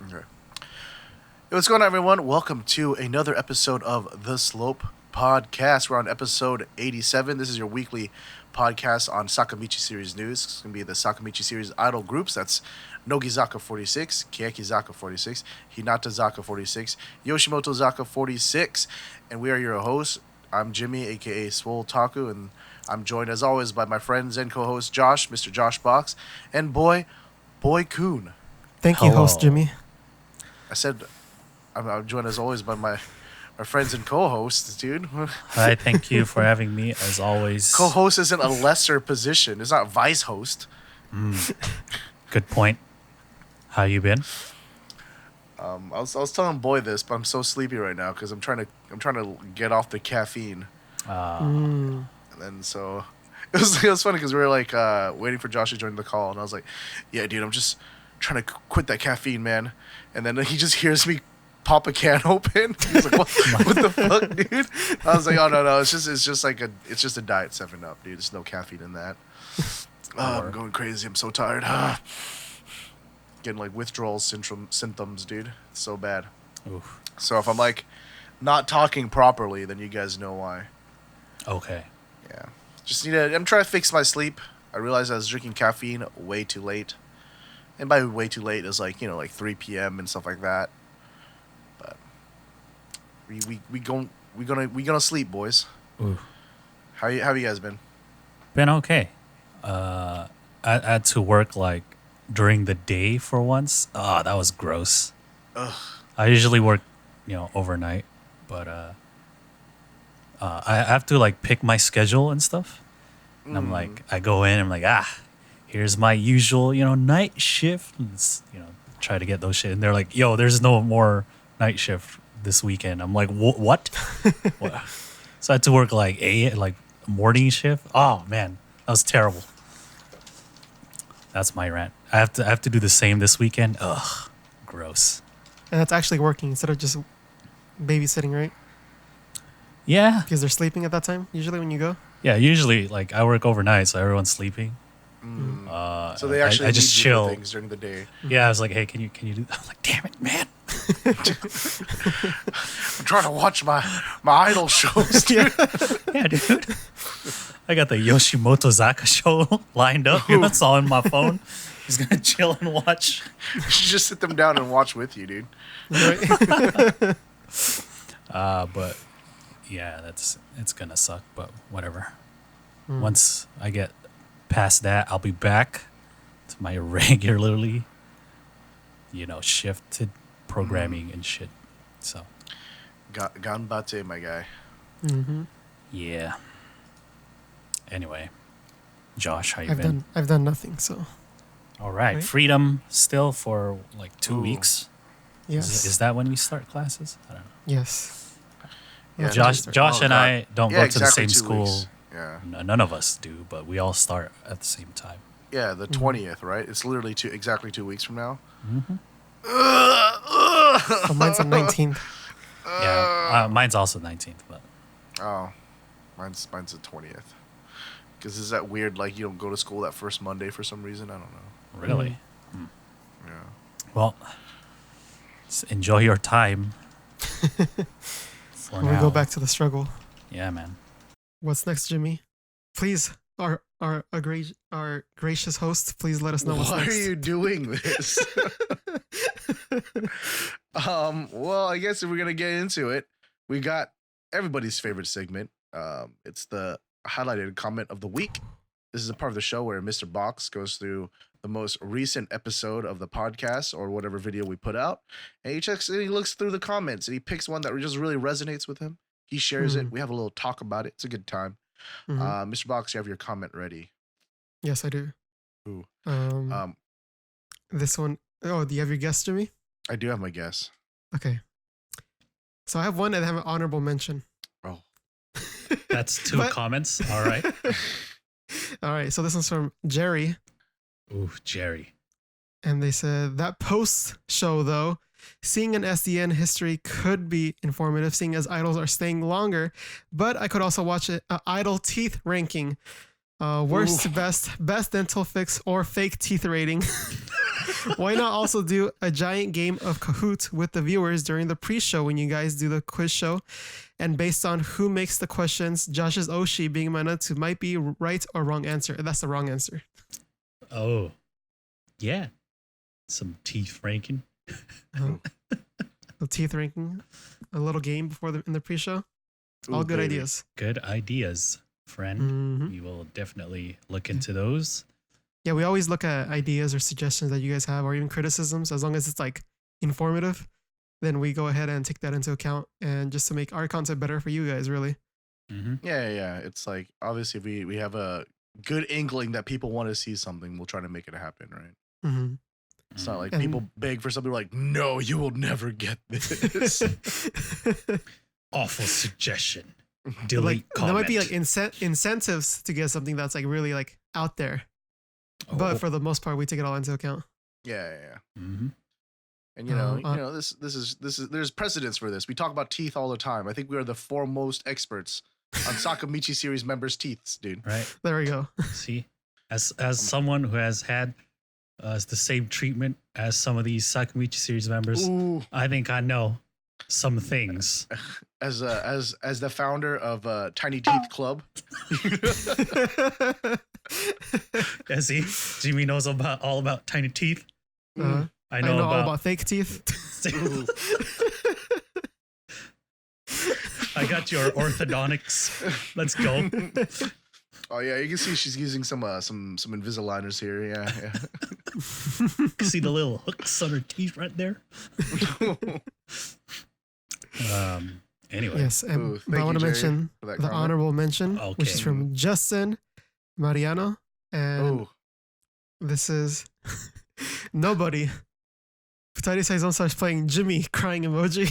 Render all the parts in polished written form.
Okay. Hey, what's going on, everyone? Welcome to another episode of The Slope Podcast. We're on episode 87. This is your weekly podcast on Sakamichi series news. It's going to be the Sakamichi series idol groups. That's Nogizaka46, Keyakizaka46, Hinatazaka46, Yoshimotozaka46. And we are your hosts. I'm Jimmy, a.k.a. Swole Taku, and I'm joined, as always, by my friends and co-host Josh, Mr. Josh Box, and Boy Coon. Thank you, host Jimmy. I said I'm joined, as always, by my friends and co-hosts, dude. Hi, thank you for having me, as always. Co-host isn't a lesser position. It's not vice host. Good point. How you been? I was telling Boy this, but I'm so sleepy right now because I'm trying to get off the caffeine. And then so it was funny because we were like waiting for Josh to join the call, and I was like, "Yeah, dude, I'm just trying to quit that caffeine, man." And then he just hears me pop a can open. He's like, what the fuck, dude? I was like, "Oh no, it's just a diet 7-Up, dude. There's no caffeine in that." I'm going crazy. I'm so tired. Getting like withdrawals symptoms, dude. It's so bad. Oof. So if I'm like not talking properly, then you guys know why. Okay. Yeah. I'm trying to fix my sleep. I realized I was drinking caffeine way too late. And by way too late is like 3 p.m. and stuff like that. But we gonna sleep, boys. Ooh. How have you guys been? Been okay. I had to work like during the day for once. Oh, that was gross. Ugh. I usually work, overnight, but I have to like pick my schedule and stuff. And I'm like, I go in, I'm like, here's my usual, night shift. Let's, try to get those shit. And they're like, yo, there's no more night shift this weekend. I'm like, what? What? So I had to work like morning shift. Oh man, that was terrible. That's my rant. I have to do the same this weekend. Ugh, gross. And that's actually working instead of just babysitting, right? Yeah. Because they're sleeping at that time, usually when you go? Yeah, usually like I work overnight, so everyone's sleeping. So they actually I just need you chill for things during the day. Yeah, I was like, hey, can you do that? I'm like, damn it, man. I'm trying to watch my idol shows, dude. Yeah, dude. I got the Yoshimotozaka show lined up. That's all in my phone. He's gonna chill and watch. You should just sit them down and watch with you, dude. Right? But yeah, it's gonna suck, but whatever. Once I get past that, I'll be back to my regularly, shifted programming and shit. So, Ganbate, my guy. Mm-hmm. yeah. Anyway, Josh, how you been? I've done nothing, so. All right. Right? Freedom still for like 2 weeks. Yes. Is that when we start classes? I don't know. Yes. Yeah, Josh and I don't go to the same 2 school. weeks. Yeah. None of us do, but we all start at the same time. Yeah, the 20th, right? It's literally exactly 2 weeks from now. Mm-hmm. So mine's the 19th. Yeah, mine's also 19th, but Oh, mine's the 20th. Because is that weird? Like you don't go to school that first Monday for some reason? I don't know. really. Yeah. Well, enjoy your time. For When we now. go back to the struggle. Yeah, man. What's next, Jimmy? Please, our gracious host, please let us know what's Why next. are you doing this? Well, I guess if we're gonna get into it, we got everybody's favorite segment. It's the highlighted comment of the week. This is a part of the show where Mr. Box goes through the most recent episode of the podcast or whatever video we put out, and he looks through the comments and he picks one that just really resonates with him. He shares it. We have a little talk about it. It's a good time. Mr. Box, you have your comment ready. Yes, I do. Ooh. This one. Oh, do you have your guess, Jimmy? I do have my guess. Okay. So I have one and I have an honorable mention. Oh. That's two But- comments. All right. All right. So this one's from Jerry. Ooh, Jerry. And they said that post show, though, seeing an SDN history could be informative, seeing as idols are staying longer. But I could also watch an idol teeth ranking. Worst to best dental fix, or fake teeth rating. Why not also do a giant game of Kahoot with the viewers during the pre-show when you guys do the quiz show? And based on who makes the questions, Josh's Oshi being Manatsu might be right or wrong answer. That's the wrong answer. Oh, yeah. Some teeth ranking. The teeth ranking. A little game before in the pre-show. All good ideas. Good ideas, friend. Mm-hmm. We will definitely look into those. Yeah, we always look at ideas or suggestions that you guys have, or even criticisms, as long as it's like informative. Then we go ahead and take that into account, and just to make our content better for you guys, really. Mm-hmm. Yeah. It's like, obviously, we have a good inkling that people want to see something. We'll try to make it happen, right? Mm-hmm. It's not like people beg for something like, no, you will never get this. Awful suggestion. Delete comment. There might be like incentives to get something that's like really like out there. Oh. But for the most part, we take it all into account. Yeah. Mm-hmm. And you know, this is there's precedence for this. We talk about teeth all the time. I think we are the foremost experts on Sakamichi series members' teeth, dude. Right. There we go. See, as someone who has had the same treatment as some of these Sakamichi series members, Ooh. I think I know some things. As the founder of Tiny Teeth Club. Yeah, see, Jimmy knows all about tiny teeth. I know all about fake teeth. I got your orthodontics. Let's go. Oh yeah, you can see she's using some Invisaligners here. Yeah. See the little hooks on her teeth right there. Anyway. Yes, and I want to mention the comment. Honorable mention, which is from Justin Mariano, and this is nobody. Futari Saizon starts playing Jimmy crying emoji.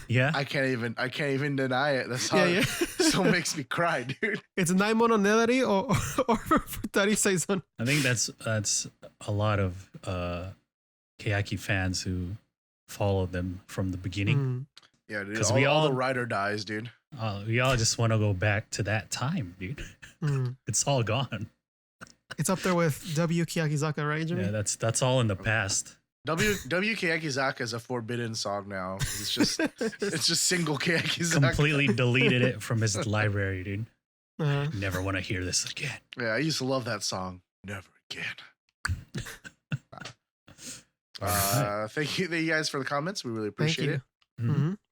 Yeah, I can't even deny it. That's how it still makes me cry, dude. It's Naimono Nedari or Futari Saizon. I think that's a lot of Keyaki fans who followed them from the beginning. Yeah, dude. Because all the ride or dies, dude. We all just want to go back to that time, dude. It's all gone. It's up there with W Keyakizaka, right, Jimmy? Yeah, that's all in the past. W Keyakizaka is a forbidden song now. It's just single Keyakizaka. Completely deleted it from his library, dude. Never want to hear this again. Yeah, I used to love that song. Never again. Thank you guys for the comments. We really appreciate it.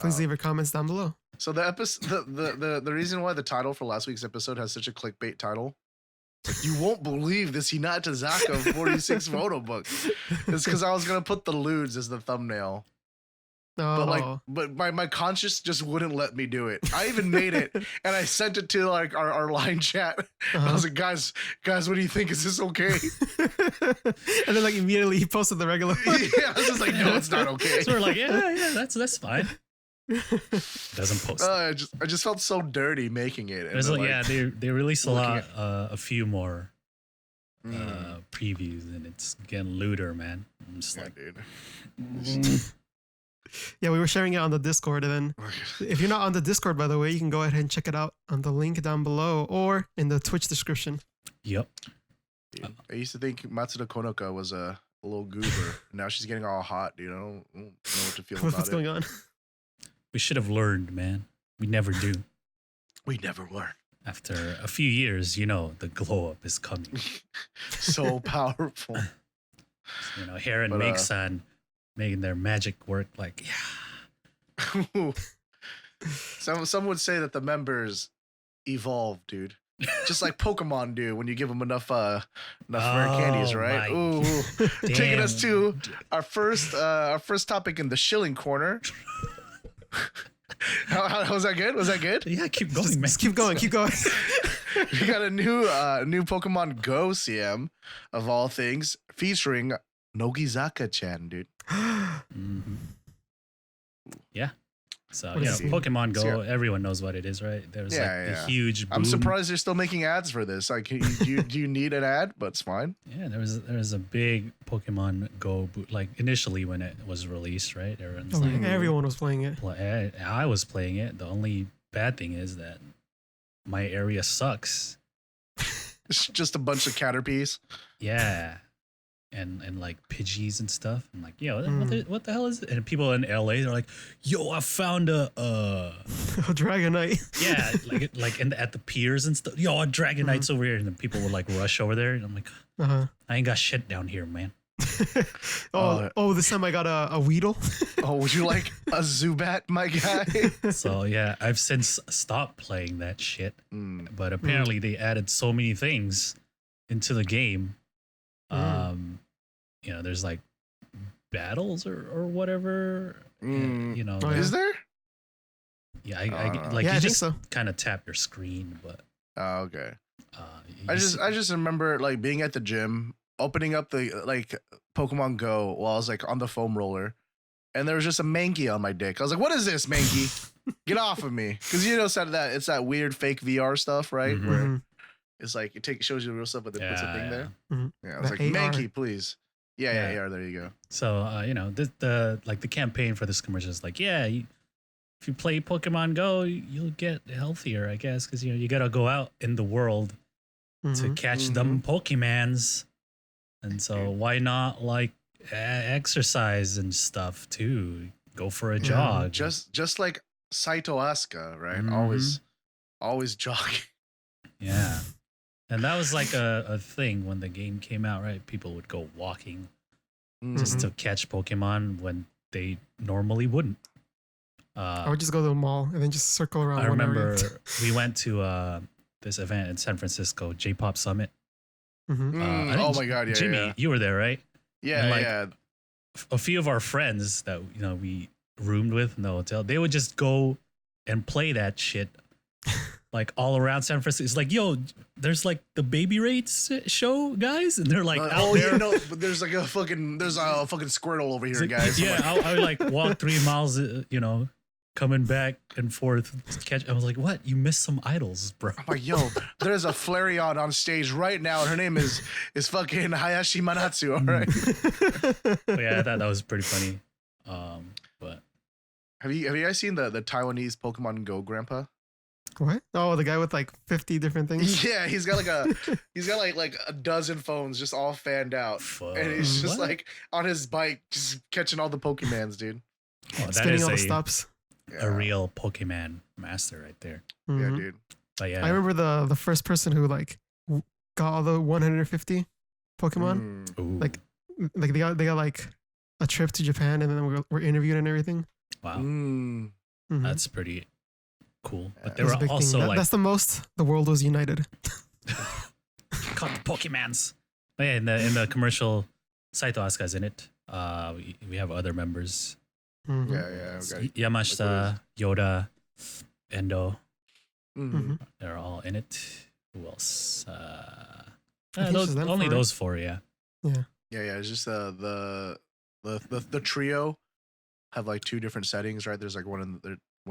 Please leave your comments down below. So the episode, the reason why the title for last week's episode has such a clickbait title, you won't believe this Hinatazaka46 photo book. It's because I was gonna put the lewds as the thumbnail. But my conscience just wouldn't let me do it. I even made it and I sent it to like our line chat. I was like, guys, what do you think? Is this okay? And then like immediately he posted the regular one. Yeah, I was just like, no, it's not okay. So we're like, yeah, that's fine. Doesn't post. I just felt so dirty making it. They released a few more previews and it's getting looter, man. I'm just dude. Yeah, we were sharing it on the Discord, and then if you're not on the Discord, by the way, you can go ahead and check it out on the link down below or in the Twitch description. Yep. Dude, I used to think Matsuda Konoka was a little goober. Now she's getting all hot, dude. I don't know what to feel about it. What's going on? We should have learned, man. We never do. We never learn. After a few years, the glow up is coming. So powerful. Hair and Make-san making their magic work, like, yeah. Some would say that the members evolve, dude. Just like Pokemon do when you give them enough rare candies, right? Ooh, taking us to our first topic in the Shilling Corner. How was that good? Was that good? Yeah, keep going, man. Just keep going. We got a new Pokemon GO CM of all things, featuring Nogizaka-chan, dude. Yeah. So, Pokemon Go, everyone knows what it is, right? There's a huge boom. I'm surprised they're still making ads for this. Like, do you need an ad? But it's fine. Yeah, there was a big Pokemon Go boot, like initially when it was released, right? Everyone was playing it. I was playing it. The only bad thing is that my area sucks. It's just a bunch of Caterpies. Yeah. And like Pidgeys and stuff. I'm like, yo, what the hell is it? And people in LA, they're like, yo, I found a Dragonite. Yeah, like at the piers and stuff. Yo, a Dragonite's over here. And then people would like rush over there. And I'm like, I ain't got shit down here, man. This time I got a Weedle. Would you like a Zubat, my guy? So yeah, I've since stopped playing that shit. But apparently they added so many things into the game. You know, there's like battles or whatever. You know, is there? Yeah, I you just kind of tap your screen, but okay. I just remember like being at the gym, opening up the like Pokemon Go while I was like on the foam roller, and there was just a Mankey on my dick. I was like, "What is this, Mankey? Get off of me!" Because you know, it's that weird fake VR stuff, right? Where it's like it shows you the real stuff, but it puts a thing there. Yeah, I was like, AR. Mankey, please. Yeah, AR. There you go. So you know, the campaign for this commercial is like, if you play Pokemon Go, you'll get healthier, I guess, because you know you gotta go out in the world to catch them Pokemans, and so why not like exercise and stuff too? Go for a jog, just like Saito Asuka, right? Always jogging. Yeah. And that was like a thing when the game came out, right? People would go walking just to catch Pokemon when they normally wouldn't. I would just go to the mall and then just circle around. I remember we went to this event in San Francisco, JPop Summit. Oh my God, yeah, Jimmy, you were there, right? Yeah, A few of our friends that we roomed with in the hotel, they would just go and play that shit. Like all around San Francisco, it's like, yo, there's like the baby rates show, guys, and they're like, but there's a fucking Squirtle over here, guys. Yeah, I would like walk 3 miles, coming back and forth to catch. I was like, what? You missed some idols, bro. I'm like, yo, there's a Flareon on stage right now, and her name is fucking Hayashi Manatsu. All right. Yeah, I thought that was pretty funny. But have you guys seen the Taiwanese Pokemon Go grandpa? What? Oh, the guy with like 50 different things. Yeah, he's got like a dozen phones just all fanned out, and he's just like on his bike, just catching all the Pokemans, dude. Oh, spinning all the stops. A real Pokemon master right there. Yeah, dude. But yeah, I remember the first person who like got all the 150 Pokemon. Like they got like a trip to Japan, and then we're interviewed and everything. Wow, that's pretty cool. But they were also like that's the most the world was united. Caught the Pokemans. But yeah, in the commercial, Saito Asuka's in it. We have other members. Yeah. Okay. Yamashita, Yoda, Endo. They're all in it. Who else? Only those four. Yeah. It's just the trio have like two different settings, right? There's like one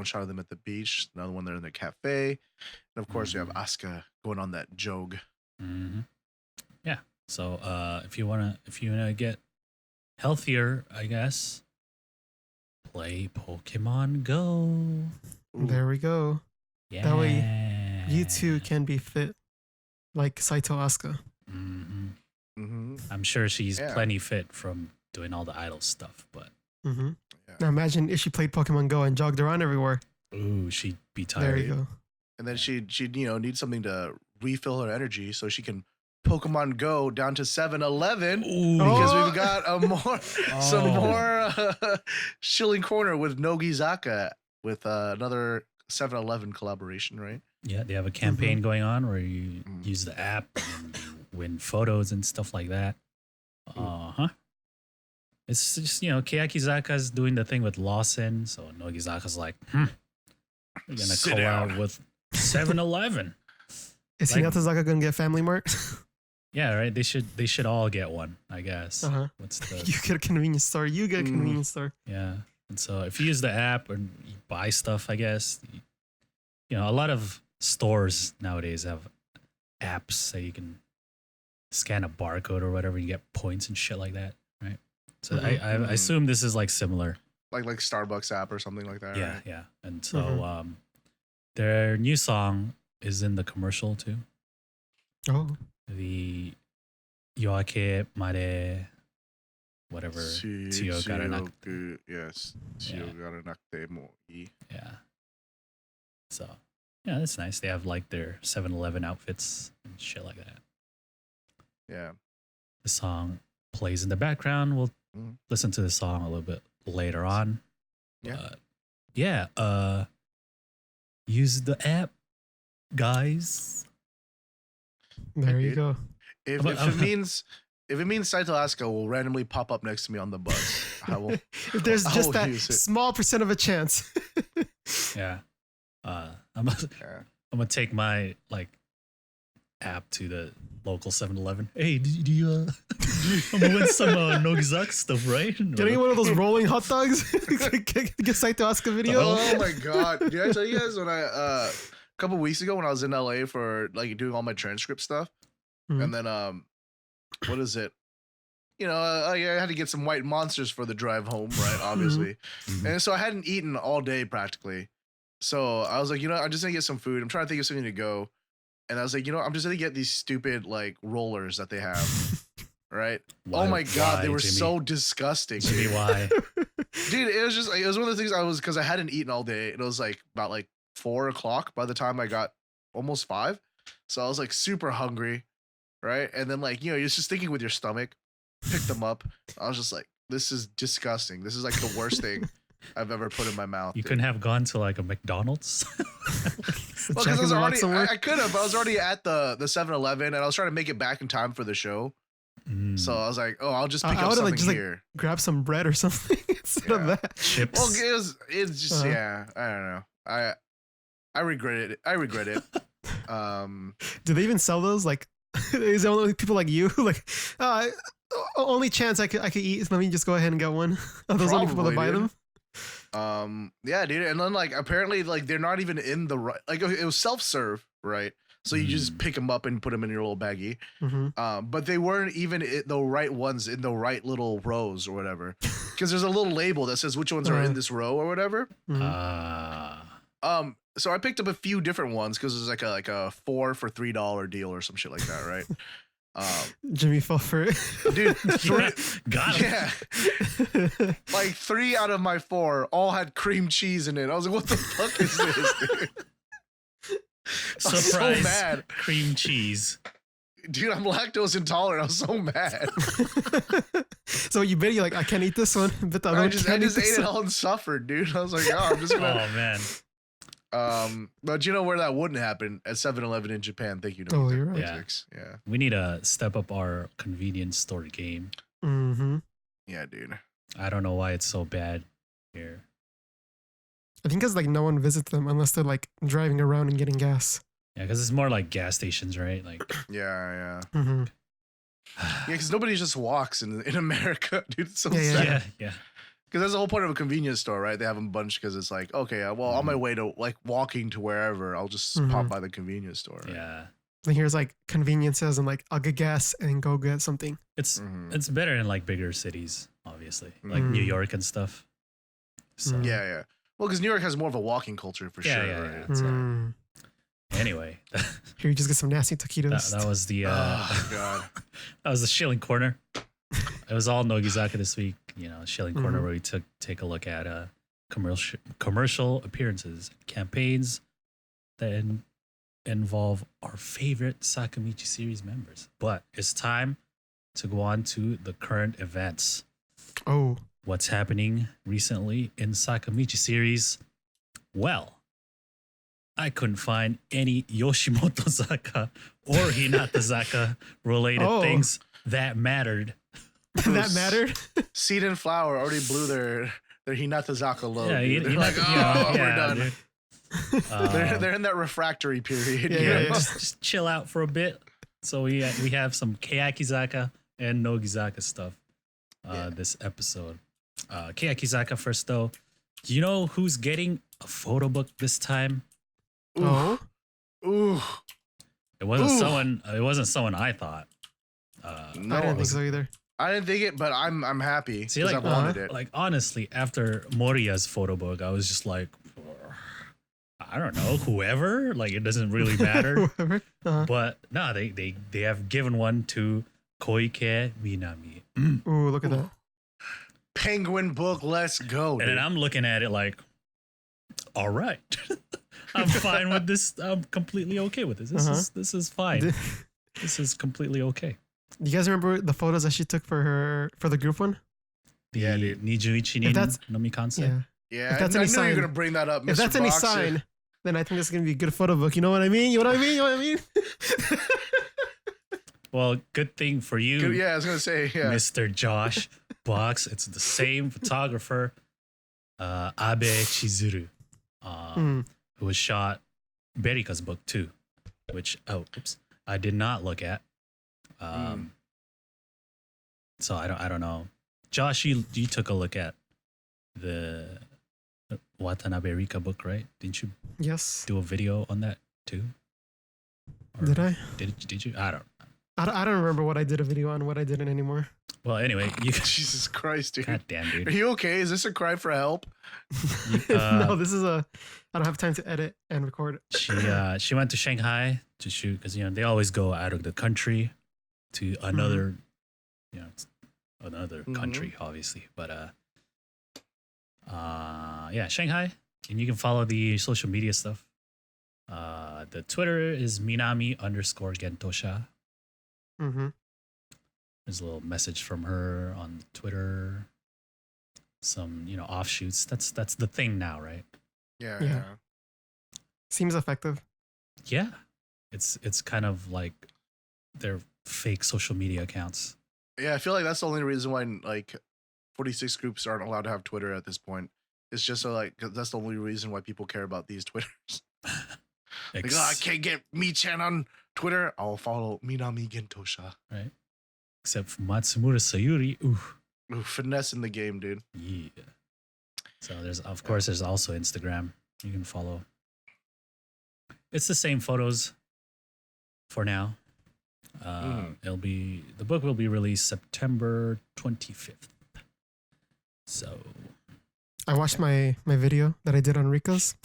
shot of them at the beach, another one they're in the cafe, and of course you have Asuka going on that jog. Yeah. So if you wanna get healthier, I guess, play Pokemon Go. There we go. Yeah. That way you too can be fit like Saito Asuka. I'm sure she's plenty fit from doing all the idol stuff, but now imagine if she played Pokemon Go and jogged around everywhere. Ooh, she'd be tired. There you go. And then she'd need something to refill her energy, so she can Pokemon Go down to 7-Eleven because we've got some more Shilling Corner with Nogizaka with another 7-Eleven collaboration, right? Yeah, they have a campaign going on where you use the app and win photos and stuff like that. It's just, Keyakizaka's doing the thing with Lawson, so Nogizaka's like, we're going to collab with 7-Eleven. Is Hinatazaka going to get Family Mart? Yeah, right. They should all get one, I guess. You get a convenience store. You get a convenience store. Yeah. And so if you use the app or you buy stuff, I guess, a lot of stores nowadays have apps so you can scan a barcode or whatever, you get points and shit like that, right? So I assume this is like similar. Like Starbucks app or something like that, right? Yeah. And so their new song is in the commercial too. Oh. The Yoakemade, whatever. Tsuyogaranakutemoii. Yes. Tsuyogaranakutemoii. Yeah. So, yeah, that's nice. They have like their 7-Eleven outfits and shit like that. Yeah. The song plays in the background. We'll listen to the song a little bit later on. Yeah. But yeah. Use the app, guys. There you go. If it means Saito Asuka will randomly pop up next to me on the bus, I will. If there's just that small percent of a chance. Yeah. I'm gonna take my like app to the local 7-Eleven. Hey, do you I'm gonna win some Nogizaka stuff, right? Getting one of those rolling hot dogs? Get Saito Asuka video. Oh my god! Did I tell you guys when a couple weeks ago when I was in LA for like doing all my transcript stuff, and then what is it? You know, I had to get some white monsters for the drive home, right? Obviously, and so I hadn't eaten all day practically. So I was like, you know, I'm just gonna get some food. I'm trying to think of something to go. And I was like, you know, I'm just gonna get these stupid like rollers that they have. Right? Oh my god, they were Jimmy? So disgusting. Jimmy, why? Dude, it was just like, it was one of the things because I hadn't eaten all day. And it was like about like 4 o'clock by the time I got almost 5. So I was like super hungry. Right? And then like, you know, you're just thinking with your stomach, pick them up. I was just like, this is disgusting. This is like the worst thing I've ever put in my mouth. You couldn't have gone to like a McDonald's? Well, because I was already, I could have, but I was already at the 7-Eleven and I was trying to make it back in time for the show. So I was like, oh, I'll just pick up something like, just here. Like, grab some bread or something instead of that. Chips. Well, it's just, yeah, I don't know. I regret it. Do they even sell those? Like, is there only people like you? Like, only chance I could eat. Let me just go ahead and get one. Are those only people that buy them? Yeah, dude. And then like apparently like they're not even in the right, like it was self-serve, right? So you just pick them up and put them in your little baggie. But they weren't even the right ones in the right little rows or whatever. Because there's a little label that says which ones are in this row or whatever. So I picked up a few different ones because it was like a 4 for $3 deal or some shit like that, right? Jimmy fell for it. Dude, got him. Yeah. Like 3 out of my 4 all had cream cheese in it. I was like, what the fuck is this, dude? Surprise, so mad. Cream cheese. Dude, I'm lactose intolerant. I was so mad. So you bet you're like, I can't eat this one. But I just ate it all and suffered, dude. I was like, oh, I'm just gonna. Oh man. But you know where that wouldn't happen? At 7-Eleven in Japan. Thank you. Oh, you're right. Yeah. We need to step up our convenience store game. Yeah, dude. I don't know why it's so bad here. I think because like no one visits them unless they're like driving around and getting gas. Yeah, because it's more like gas stations, right? Like. Yeah. Yeah, because nobody just walks in America, dude. It's so sad. Yeah. Because that's the whole point of a convenience store, right? They have them bunched because it's like, okay, well, on my way to like walking to wherever, I'll just pop by the convenience store. Right? Yeah. And here's like conveniences and like I'll get gas and then go get something. It's better in like bigger cities, obviously, like New York and stuff. So. Yeah. Well, because New York has more of a walking culture for sure. Right? Yeah. Anyway, here you just get some nasty taquitos. That was the oh god. That was the Shilling Corner. It was all Nogizaka this week, you know, Shilling Corner, where we take a look at commercial appearances, campaigns that involve our favorite Sakamichi series members. But it's time to go on to the current events. Oh. What's happening recently in Sakamichi series? Well, I couldn't find any Yoshimoto-zaka or Hinatazaka related things that mattered. That mattered? Seed and Flower already blew their Hinatazaka load. Yeah, they're like, we're done. They're in that refractory period. Yeah. Just chill out for a bit. So we have some Keyakizaka and Nogizaka stuff this episode. Keyakizaka first though. Do you know who's getting a photo book this time? Oh. Ooh. It wasn't someone I thought. No, I didn't think so either. I didn't think it, but I'm happy because I wanted it. Like honestly, after Moriya's photo book, I was just like, I don't know, whoever. Like, it doesn't really matter. Whoever. But no, they have given one to Koike Minami. Ooh, look at that. Penguin book, let's go. And then I'm looking at it like, all right. I'm fine with this. I'm completely okay with this. This is fine. This is completely okay. You guys remember the photos that she took for the group one? Yeah, dude. Nijuichi nin Nomikansei. Yeah. If that's any sign, you're gonna bring that up, Mr. If that's any Boxer. sign, then I think this is gonna be a good photo book. You know what I mean? You know what I mean? You know what I mean? Well, good thing for you. Yeah, I was gonna say, Mr. Josh Box. It's the same photographer, Abe Chizuru, who was shot Berika's book too, which I did not look at. So I don't know. Josh, you took a look at the Watanabe Rika book, right? Didn't you? Yes. Do a video on that too? Or did I? Did you? I don't remember what I did a video on, what I didn't anymore. Well, anyway, Jesus Christ, dude. God damn, dude. Are you okay? Is this a cry for help? No, this is I don't have time to edit and record. She went to Shanghai to shoot because they always go out of the country to another country, obviously. But Shanghai, and you can follow the social media stuff. The Twitter is Minami_Gentosha. There's a little message from her on Twitter. Some offshoots. That's the thing now, right? Yeah. Seems effective. Yeah, it's kind of like their fake social media accounts. Yeah, I feel like that's the only reason why 46 groups aren't allowed to have Twitter at this point. It's just so that's the only reason why people care about these Twitters. I can't get Mi-chan on Twitter. I'll follow Minami Gentosha. Right. Except for Matsumura Sayuri. Ooh, finesse in the game, dude. Yeah. So there's also Instagram you can follow. It's the same photos for now. The book will be released September 25th. So I watched my video that I did on Rika's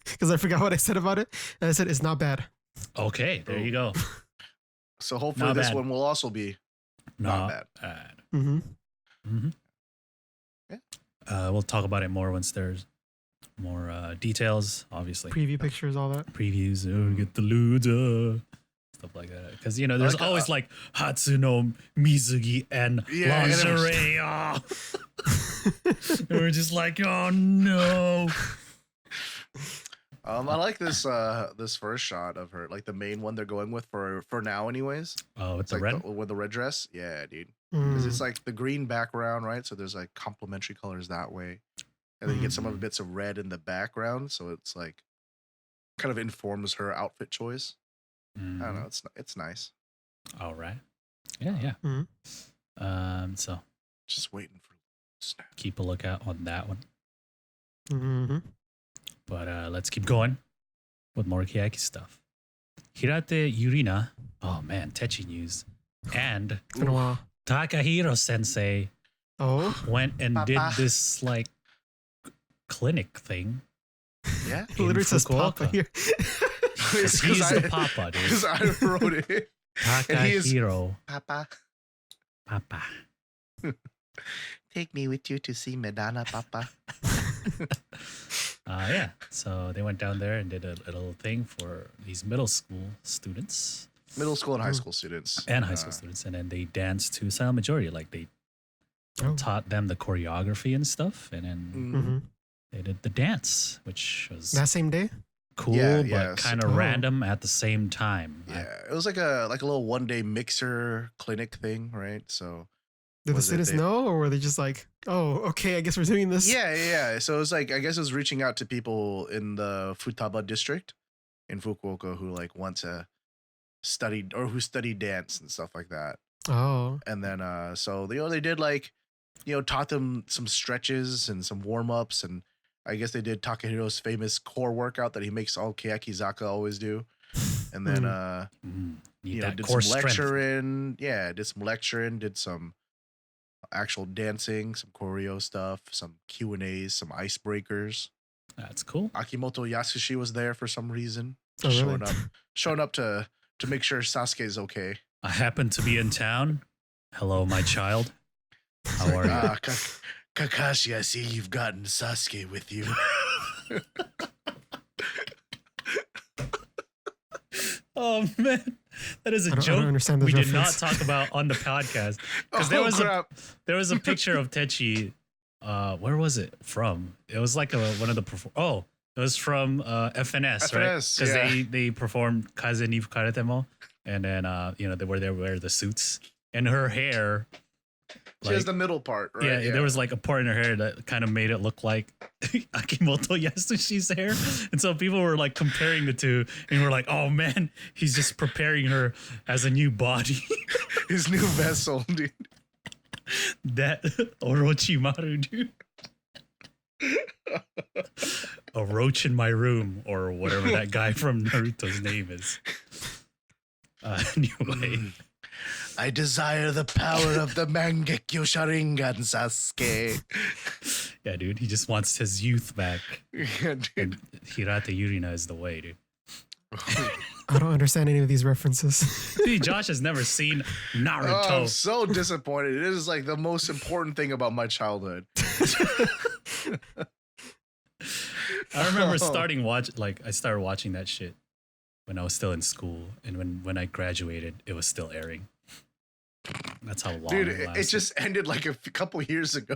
because I forgot what I said about it. And I said it's not bad. Okay, there you go. So hopefully this one will also be not bad. Yeah. We'll talk about it more once there's more details, obviously. Preview pictures, all that. Previews, get the loot, stuff like that. Because, there's always Hatsuno, Mizugi, and lingerie. And we're just like, oh no. I like this first shot of her, the main one they're going with for now, anyways. Oh, with the red? With the red dress? Yeah, dude. Because it's the green background, right? So there's complementary colors that way. And then you get some of the bits of red in the background. So it's kind of informs her outfit choice. I don't know. It's nice. All right. Yeah. So just waiting for snap. Keep a lookout on that one. But let's keep going with more Keyaki stuff. Hirate Yurina. Oh man, Techi news. And it's been a while. Takahiro-sensei went and did this clinic thing. Yeah, it literally says Papa here. He's the Papa, dude. Because I wrote it. Takahiro. Papa. Take me with you to see Medana, Papa. Yeah. So they went down there and did a little thing for these middle school students. Middle school and high school students. And high school students. And then they danced to Silent Majority. They taught them the choreography and stuff. And then they did the dance, which was that same day. Cool, but kind of random at the same time. Yeah, it was like a little one-day mixer clinic thing, right? So did the students know, or were they just oh, okay, I guess we're doing this? Yeah. So it was I guess it was reaching out to people in the Futaba district in Fukuoka who want to study or who study dance and stuff like that. Oh. And then so they did taught them some stretches and some warm-ups, and I guess they did Takahiro's famous core workout that he makes all Keyakizaka always do. And then did some lecturing. Yeah, did some lecturing, did some actual dancing, some choreo stuff, some Q&As, some icebreakers. That's cool. Akimoto Yasushi was there for some reason. Oh, really? Showing up to make sure Sasuke's okay. I happen to be in town. Hello, my child. How are you? Kakashi, I see you've gotten Sasuke with you. Oh man, that is a joke. I don't understand we reference. Did not talk about on the podcast because there was a picture of Techi. Where was it from? It was like one of the it was from FNS, right? Because they performed Kaze ni Fukaretemo, and then they were there wear the suits, and her hair. She has the middle part, right? Yeah, there was like a part in her hair that kind of made it look like Akimoto Yasushi's hair. And so people were like comparing the two and we're like, oh man, he's just preparing her as a new body. His new vessel, dude. That Orochimaru, dude. A roach in my room, or whatever that guy from Naruto's name is. Anyway. I desire the power of the Mangekyo Sharingan, Sasuke. Yeah, dude. He just wants his youth back. Yeah, dude. And Hirate Yurina is the way, dude. I don't understand any of these references. See, Josh has never seen Naruto. I'm so disappointed. It is like the most important thing about my childhood. I remember I started watching that shit when I was still in school, and when I graduated, it was still airing. That's how long. Dude, it just ended like a couple years ago.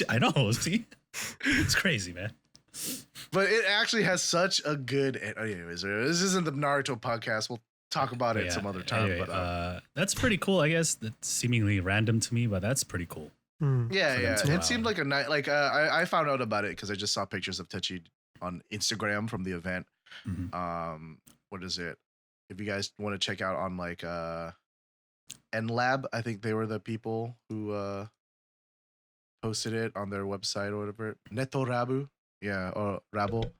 I know. See, it's crazy, man. But it actually has such a good. Anyways, this isn't the Naruto podcast. We'll talk about it some other time. Anyway, but that's pretty cool. I guess that's seemingly random to me, but that's pretty cool. Yeah. It seemed like a night. Like I found out about it because I just saw pictures of Techi on Instagram from the event. Mm-hmm. What is it? If you guys want to check out on like NLab, I think they were the people who posted it on their website or whatever. Netorabu, or Rabble.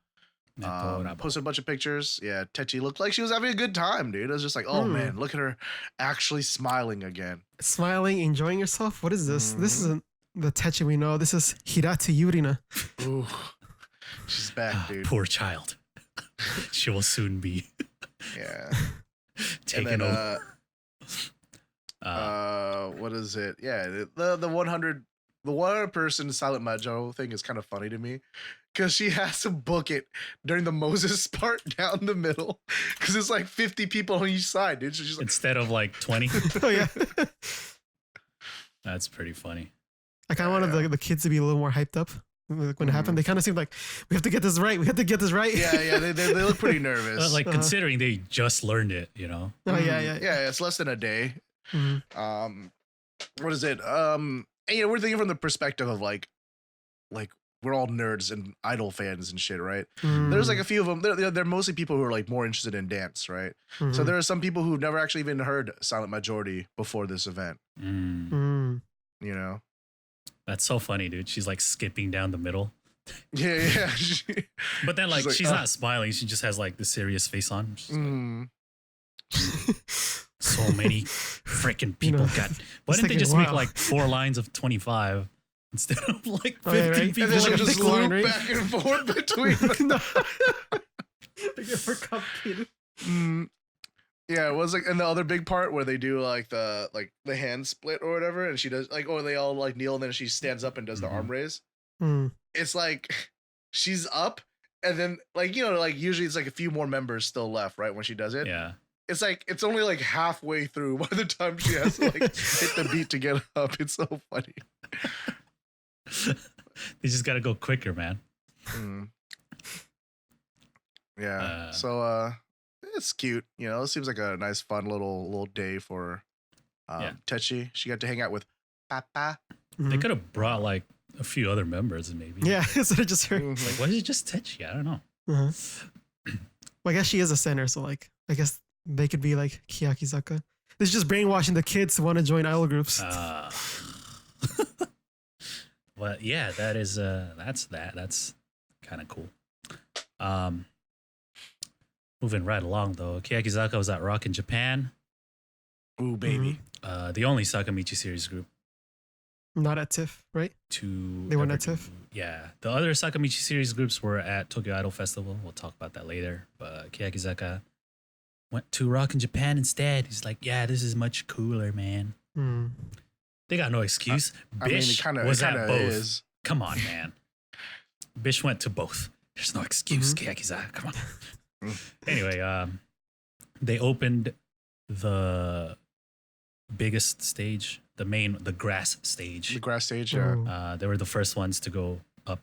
Posted a bunch of pictures. Yeah, Techi looked like she was having a good time, dude. I was just like, oh man, look at her actually smiling again. Smiling, enjoying yourself? What is this? This isn't the Techi we know. This is Hirate Yurina. Ooh, she's back, dude. Poor child. She will soon be. Yeah. Taken over. What is it? Yeah, the 100 person Silent Majo thing is kind of funny to me because she has to book it during the Moses part down the middle because it's like 50 people on each side, dude. She's like, instead of like 20. Oh yeah. That's pretty funny. I kind of wanted the kids to be a little more hyped up when it happened. They kind of seemed like, we have to get this right. Yeah. They look pretty nervous. Considering they just learned it, you know. Oh yeah. Yeah, it's less than a day. Mm-hmm. What is it? And, we're thinking from the perspective of like we're all nerds and idol fans and shit, right? There's like a few of them. They're mostly people who are like more interested in dance, right? So there are some people who've never actually even heard Silent Majority before this event. You know, that's so funny, dude. She's like skipping down the middle. Yeah. But then she's not smiling. She just has like the serious face on. So many freaking people got. Why didn't they just make like 4 lines of 25 instead of like 50 people? And then just loop back and forth between them. They get more complicated. Yeah, it was like, and the other big part where they do like the hand split or whatever, and she does or they all like kneel and then she stands up and does the arm raise. It's like she's up and then usually it's like a few more members still left, right, when she does it. Yeah. It's like it's only like halfway through by the time she has to like hit the beat to get up. It's so funny. They just gotta go quicker, man. Yeah. So it's cute. It seems like a nice, fun little day for Techi. She got to hang out with Papa. They could have brought like a few other members, maybe. Yeah, instead of just her. Like, why is it just Techi? I don't know. Well, I guess she is a center, so like, I guess they could be like Keyakizaka. This is just brainwashing the kids to want to join idol groups. Well, yeah, that is that's kind of cool. Moving right along though, Keyakizaka was at Rock in Japan. Ooh, baby. The only Sakamichi series group. Not at TIFF, right? They weren't at TIFF? Yeah. The other Sakamichi series groups were at Tokyo Idol Festival. We'll talk about that later. But Keyakizaka went to Rock in Japan instead. He's like, yeah, this is much cooler, man. They got no excuse. Bish was at both. Is. Come on, man. Bish went to both. There's no excuse, Keyakizaka. Come on. Anyway, they opened the biggest stage, the grass stage. The grass stage, yeah. They were the first ones to go up.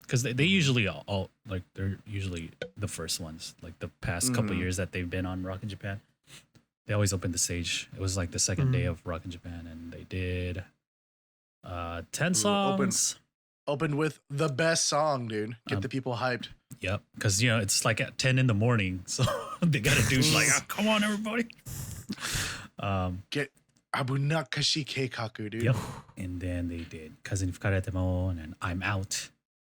Because they usually all like they're usually the first ones. Like the past couple years that they've been on Rock in Japan, they always open the stage. It was like the second day of Rock in Japan, and they did 10 songs. Opened with the best song, dude. Get the people hyped. Yep, because it's like at 10 in the morning, so they gotta do like, come on, everybody. Get Abunakashi Keikaku, dude. Yep, and then they did Kazuni Fukarete mo, and then I'm Out.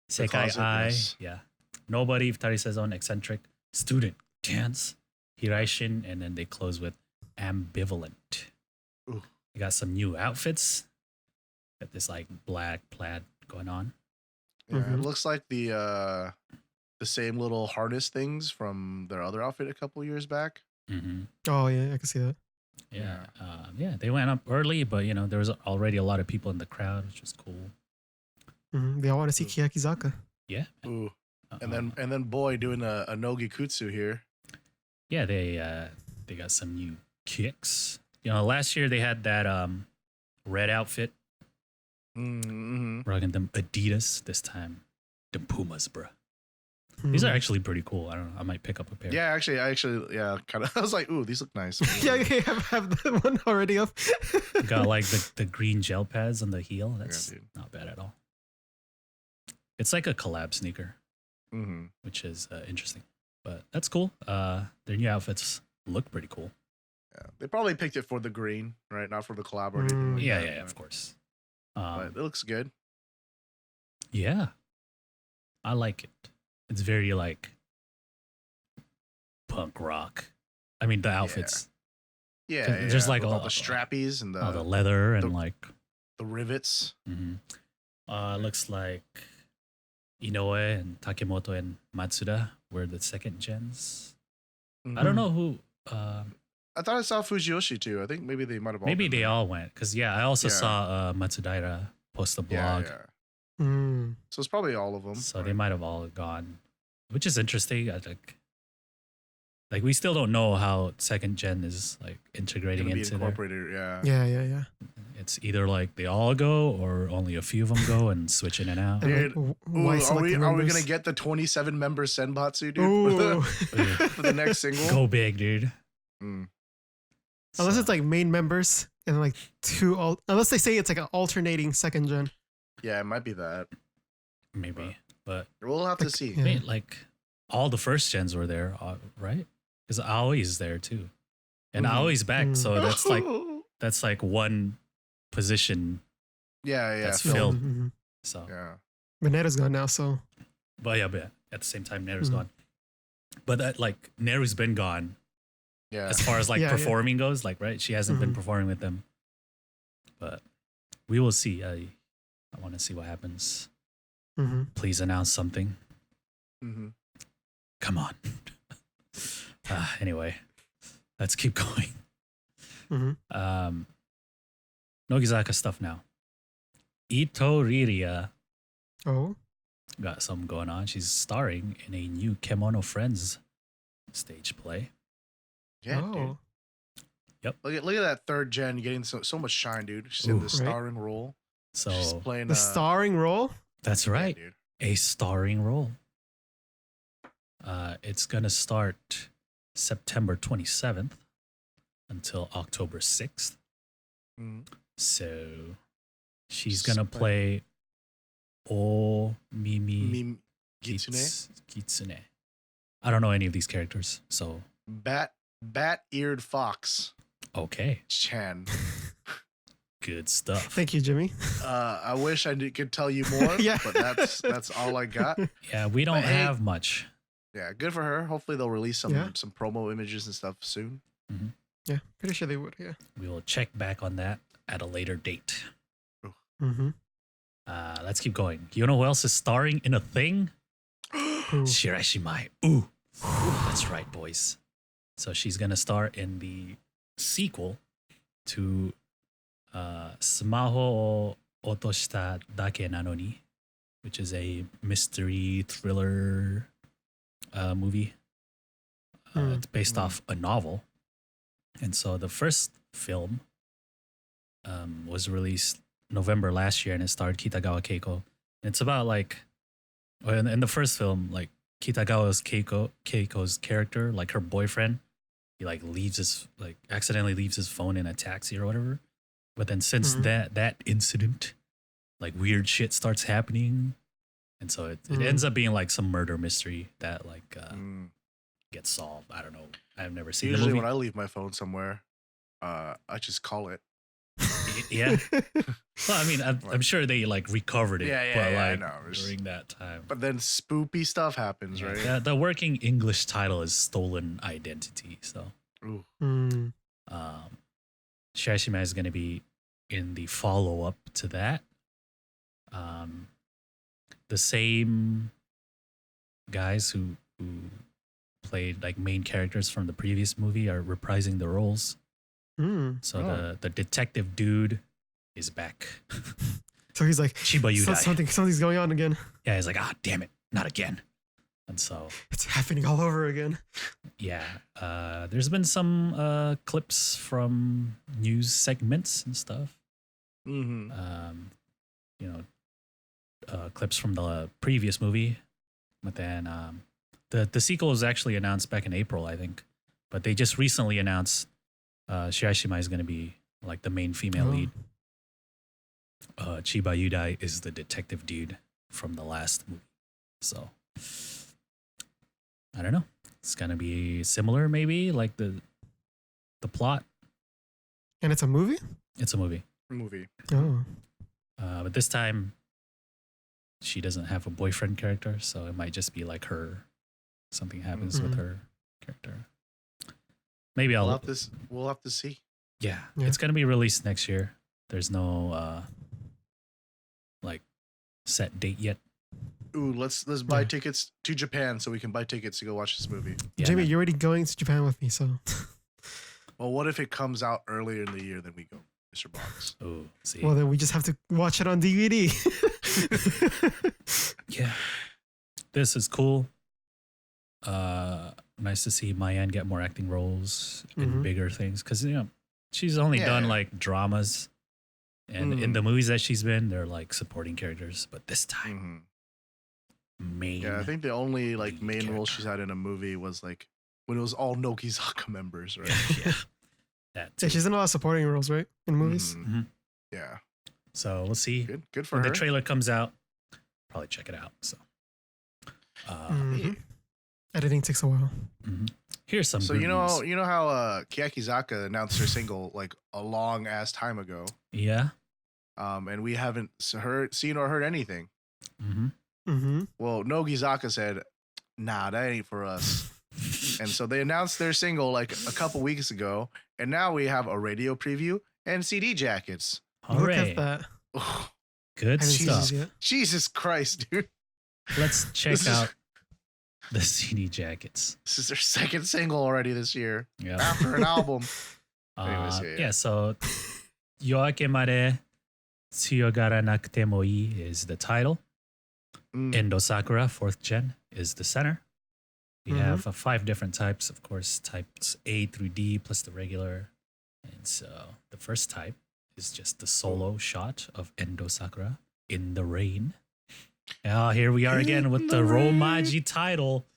Sekai Ai, yeah. Nobody, Futari Saison, Eccentric, Student, Dance, Hiraishin, and then they close with Ambivalent. Ooh. They got some new outfits. Got this like black plaid going on. Yeah, it looks like the same little harness things from their other outfit a couple years back. Oh yeah, I can see that. Yeah, they went up early, but there was already a lot of people in the crowd, which was cool. They all want to see Keyakizaka. Yeah. Ooh. And then boy doing a Nogi Kutsu here. Yeah, they got some new kicks. Last year they had that red outfit. Rocking them Adidas. This time the Pumas, bro. These are actually pretty cool. I don't know. I might pick up a pair. Yeah, actually, kind of. I was like, ooh, these look nice. Yeah, I have that one already up. Got like the green gel pads on the heel. That's not bad at all. It's like a collab sneaker, which is interesting. But that's cool. Their new outfits look pretty cool. Yeah, they probably picked it for the green, right? Not for the collab or anything. Yeah, of course. But it looks good. Yeah, I like it. It's very like punk rock. I mean, the outfits. Yeah, there's like all the strappies and the leather and like the rivets. Looks like Inoue and Takemoto and Matsuda were the second gens. I don't know who. I thought I saw Fujiyoshi too. I think maybe they might have all Maybe they all went. Because, I also saw Matsudaira post a blog. Yeah. So it's probably all of them. So they might have all gone, which is interesting. I think. Like, we still don't know how second gen is like integrating into incorporated. Yeah. It's either like they all go or only a few of them go and switch in and out. Dude, are we gonna get the 27 member Senbatsu, dude, for the next single? Go big, dude. Unless it's like main members and like unless they say it's like an alternating second gen. Yeah, it might be that. Maybe, but we'll have to see. I mean, like all the first gens were there, right? Because Aoi's there too, and Aoi's back, so that's like one position. Yeah, that's filled. So but Neru's gone now, so. But at the same time, Neru's gone. But that like Neru's been gone. Yeah. As far as like performing goes, like right, she hasn't been performing with them. But we will see. I want to see what happens. Please announce something. Come on. Anyway, let's keep going. Nogizaka stuff now. Ito Riria. Oh. Got something going on. She's starring in a new Kemono Friends stage play. Yeah, dude. Yep. Look at that third gen getting so much shine, dude. She's in the starring role. So she's playing the starring role. That's right, dude. A starring role. It's gonna start September 27th until October 6th. So she's gonna play O Mimi Kitsune. I don't know any of these characters, so bat-eared fox. Okay. Chan. Good stuff. Thank you, Jimmy. I wish I could tell you more, but that's all I got. Yeah, we don't have much. Yeah, good for her. Hopefully they'll release some promo images and stuff soon. Yeah, pretty sure they would. Yeah. We will check back on that at a later date. Mm-hmm. Let's keep going. You know who else is starring in a thing? Shiraishi Mai. Ooh, that's right, boys. So she's gonna star in the sequel to Sumaho Otoshita Dake Nanoni, which is a mystery thriller movie. It's based off a novel. And so the first film was released November last year, and it starred Kitagawa Keiko. And it's about like, in the first film, like Kitagawa's Keiko's character, like her boyfriend, he like accidentally leaves his phone in a taxi or whatever. But then since that incident, like weird shit starts happening. And so it ends up being like some murder mystery that like gets solved. I don't know. I've never seen Usually the movie. When I leave my phone somewhere, I just call it. Yeah. Well, I mean, I'm sure they like recovered it. But like I know. during that time. But then spoopy stuff happens, right? Yeah, the working English title is Stolen Identity. So, Shiraishi Mai is going to be in the follow-up to that. The same guys who played like main characters from the previous movie are reprising the roles. So the detective dude is back. So he's like, Chiba Yudai. Something's going on again. Yeah, he's like, damn it, not again. And so it's happening all over again. Yeah, there's been some clips from news segments and stuff. Clips from the previous movie, but then the sequel was actually announced back in April, I think. But they just recently announced Shiraishi Mai is going to be like the main female lead. Chiba Yudai is the detective dude from the last movie. So I don't know. It's going to be similar, maybe like the plot. And it's a movie? It's a movie. Oh. But this time she doesn't have a boyfriend character, so it might just be like her. Something happens with her character. Maybe we'll have to see. Yeah, it's gonna be released next year. There's no like set date yet. Ooh, let's buy tickets to Japan so we can buy tickets to go watch this movie. Yeah, Jamie, you're already going to Japan with me, so. Well, what if it comes out earlier in the year than we go, Mr. Box? Oh, see. Well, then we just have to watch it on DVD. Yeah, this is cool. Nice to see Mayan get more acting roles in bigger things, because she's only done like dramas, and in the movies that she's been, they're like supporting characters. But this time, main. Yeah, I think the only like main role she's had in a movie was like when it was all Nogizaka members, right? Yeah, that too. Yeah, she's in a lot of supporting roles, right, in movies. Yeah. So we'll see. Good for when her. the trailer comes out, probably check it out. So. Editing takes a while. Here's some. So good you know news. how Keyakizaka announced her single like a long ass time ago. Yeah. And we haven't seen or heard anything. Well, Nogizaka said, "Nah, that ain't for us." And so they announced their single like a couple weeks ago, and now we have a radio preview and CD jackets. Hooray. Look at that. Good stuff. Jesus Christ, dude. Let's check out the CD jackets. This is their second single already this year. Yeah. After an album. So Yoakemade tsuyogaranakutemoii is the title. Endo Sakura, 4th gen, is the center. We have 5 different types, of course, types A through D plus the regular. And so the first type is just the solo shot of Endo Sakura in the rain. Oh, here we are again with the VMAJ title.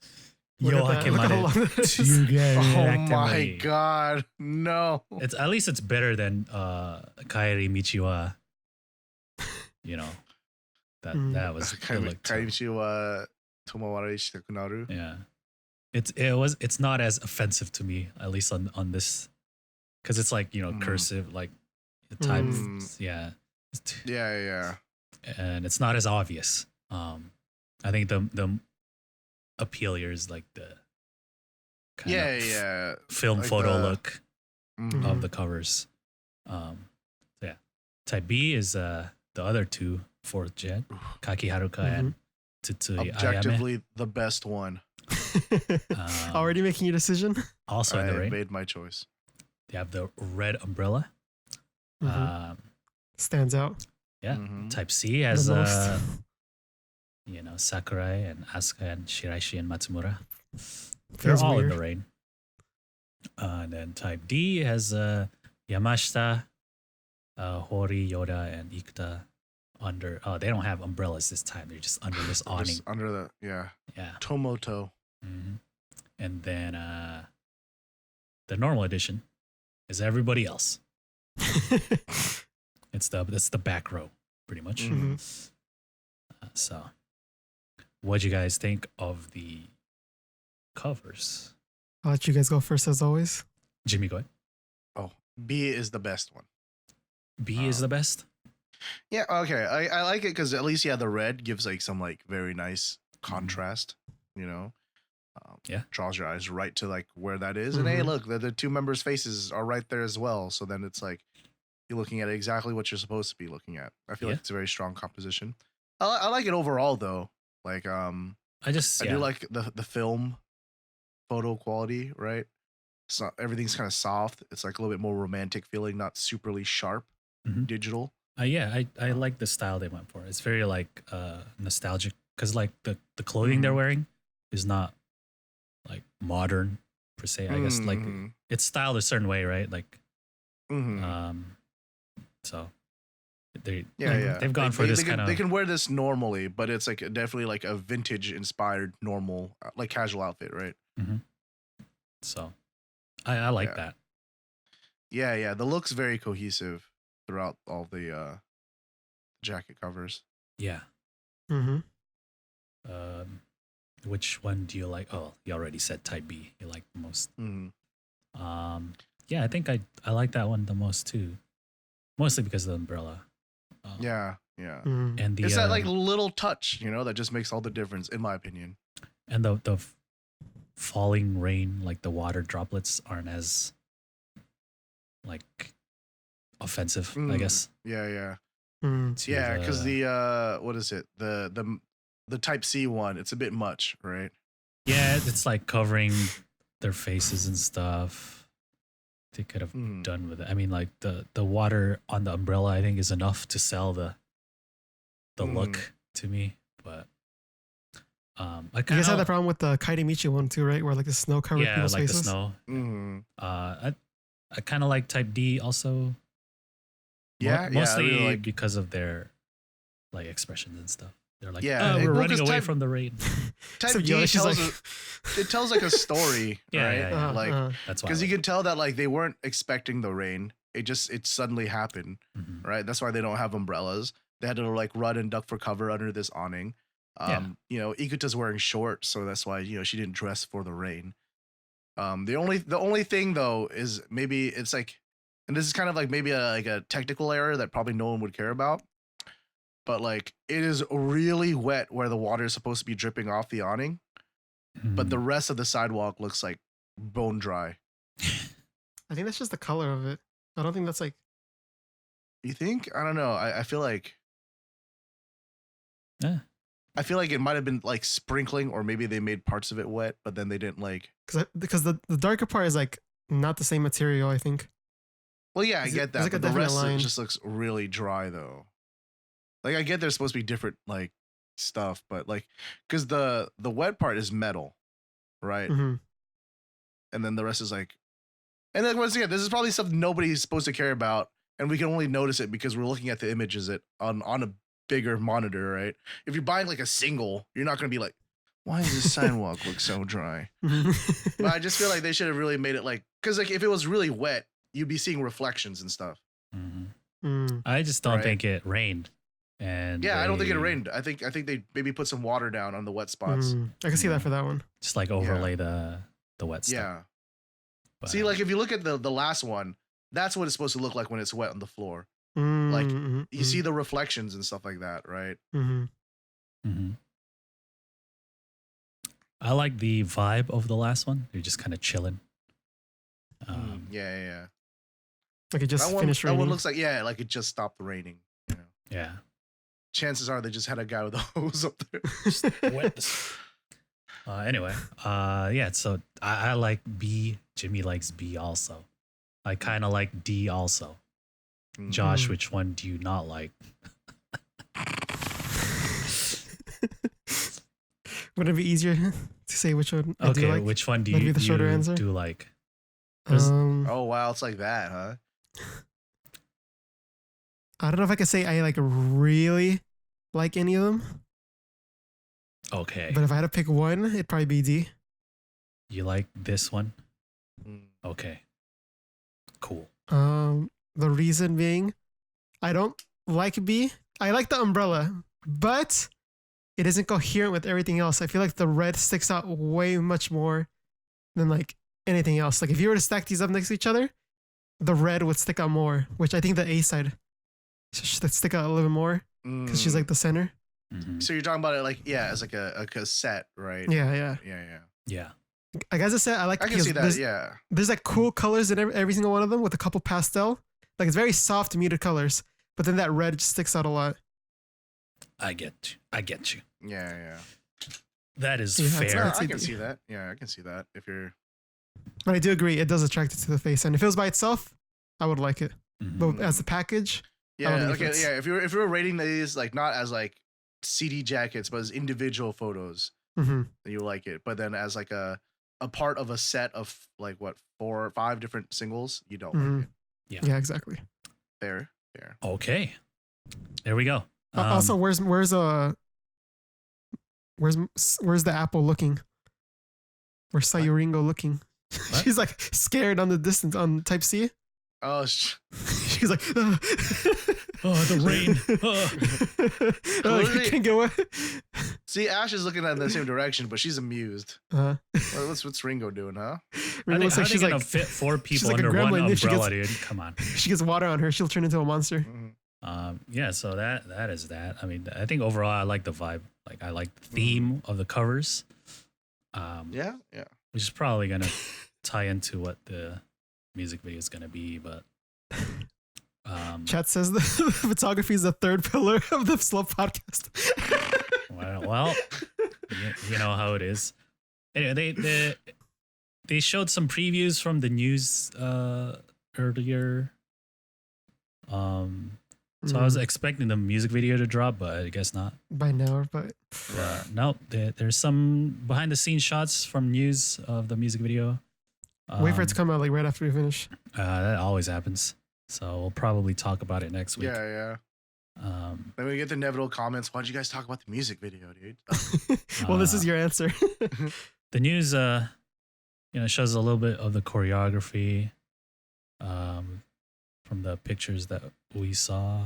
Yoakemade. Oh my god, no. At least it's better than Kairi Michiwa. That was good look too. Yeah. It's not as offensive to me, at least on this, because it's like cursive, like type. Yeah. Yeah. And it's not as obvious. I think the appeal here is like the kind of film like photo look of the covers. Yeah, Type B is the other two, fourth gen, Kakiharuka and Tsutsui Objectively the best one. Already making your decision? Also in the rain. I made my choice. They have the red umbrella. Stands out. Yeah. Type C has Sakurai and Asuka and Shiraishi and Matsumura. They're all weird. In the rain. And then type D has Yamashita, Hori, Yoda, and Ikuta under. Oh, they don't have umbrellas this time. They're just under this awning. Just under the yeah. Tomoto. And then the normal edition is everybody else. It's the back row, pretty much. So, what'd you guys think of the covers? I'll let you guys go first as always. Jimmy, go ahead. Oh, B is the best one. B is the best? Yeah, okay. I like it because at least, the red gives like some like very nice contrast, draws your eyes right to like where that is. And hey, look, the two members' faces are right there as well. So then it's like you're looking at exactly what you're supposed to be looking at. I feel like it's a very strong composition. I like it overall though. Like I do like the film photo quality, right? It's not, everything's kind of soft. It's like a little bit more romantic feeling, not superly sharp, digital. I like the style they went for. It's very like nostalgic because like the clothing they're wearing is not like modern per se. I guess like it's styled a certain way, right? Like, so they've gone for this kind of. They can wear this normally, but it's like definitely like a vintage inspired normal like casual outfit, right? So, I like that. Yeah. The look's very cohesive throughout all the jacket covers. Yeah. Which one do you like? Oh, you already said type B. You like the most. Yeah, I think I like that one the most too. Mostly because of the umbrella. Yeah. And it's that like little touch, that just makes all the difference, in my opinion. And the falling rain, like the water droplets aren't as like offensive, I guess. Yeah, because the what is it? The type C one, it's a bit much, right? Yeah, it's like covering their faces and stuff. They could have done with it. I mean, like the water on the umbrella, I think, is enough to sell the look to me. But I you guys had that problem with the Kaitemichi one too, right? Where like the snow covered people's faces. The snow. I kind of like type D also. Mostly really like, because of their like expressions and stuff. They're like, we're running away from the rain. Type D tells like a story, right? Like that's why because you can tell that like they weren't expecting the rain. It suddenly happened, right? That's why they don't have umbrellas. They had to like run and duck for cover under this awning. Ikuta's wearing shorts, so that's why she didn't dress for the rain. The only thing though is maybe it's like, and this is kind of like maybe a technical error that probably no one would care about. But like it is really wet where the water is supposed to be dripping off the awning, but the rest of the sidewalk looks like bone dry. I think that's just the color of it. I don't think that's like. You think? I don't know. I feel like. Yeah. I feel like it might have been like sprinkling, or maybe they made parts of it wet, but then they didn't like. Because the darker part is like not the same material, I think. Well, yeah, I get that. Like but the rest of it just looks really dry, though. Like I get there's supposed to be different like stuff, but like because the wet part is metal, right? And then the rest is like, and then once again, this is probably stuff nobody's supposed to care about, and we can only notice it because we're looking at the images on a bigger monitor, right? If you're buying like a single, you're not gonna be like, why does this sidewalk look so dry? But I just feel like they should have really made it like, because like if it was really wet, you'd be seeing reflections and stuff. I just don't think it rained. And I don't think it rained. I think they maybe put some water down on the wet spots. I can see that for that one. Just like overlay the wet stuff. Yeah. But, see, like if you look at the last one, that's what it's supposed to look like when it's wet on the floor. Like you see the reflections and stuff like that, right? I like the vibe of the last one. You're just kind of chilling. Yeah. Like it just finished raining. That one looks like like it just stopped raining. You know? Yeah. Chances are they just had a guy with a hose up there. Just wet. Anyway, yeah. So I like B. Jimmy likes B also. I kind of like D also. Josh, which one do you not like? Would it be easier to say which one? Okay, do like? Which one do you, the shorter answer? Do like? Oh wow, it's like that, huh? I don't know if I could say I like really like any of them. Okay. But if I had to pick one, it'd probably be D. You like this one? Okay. Cool. The reason being, I don't like B. I like the umbrella, but it isn't coherent with everything else. I feel like the red sticks out way much more than like anything else. Like if you were to stack these up next to each other, the red would stick out more, which I think the A side should stick out a little bit more because she's like the center. Mm-hmm. So you're talking about it like as like a cassette, right? Yeah. Like as I said, I can see that. Yeah, there's like cool colors in every single one of them with a couple pastel. Like it's very soft, muted colors, but then that red just sticks out a lot. I get you. Yeah. That is fair. I can see that. Yeah, I can see that. If you're, but I do agree, it does attract it to the face, and if it was by itself, I would like it. But as a package, If you were rating these like not as like CD jackets, but as individual photos, then you like it. But then as like a part of a set of like 4 or 5 different singles, you don't like it. Yeah, exactly. Fair. Okay, there we go. Also, where's the apple looking? Where's Sayuringo looking? She's like scared on the distance on Type C. Oh, she's like, oh, the rain. You can't go away. See, Ash is looking in the same direction, but she's amused. What's Ringo doing, huh? Ringo looks like she's gonna fit 4 people under one umbrella, dude. Come on. She gets water on her, she'll turn into a monster. Yeah, so that is that. I mean, I think overall I like the vibe. Like I like the theme of the covers. Yeah. Which is probably gonna tie into what the music video is gonna be, but Chat says the photography is the 3rd pillar of the Slow podcast. well, you know how it is. Anyway, they showed some previews from the news earlier. So I was expecting the music video to drop, but I guess not. By now, but no, there's some behind the scenes shots from news of the music video. Wait for it to come out like right after we finish. That always happens. So we'll probably talk about it next week. Yeah. Then we get the inevitable comments. Why'd you guys talk about the music video, dude? Well, this is your answer. The news, shows a little bit of the choreography from the pictures that we saw.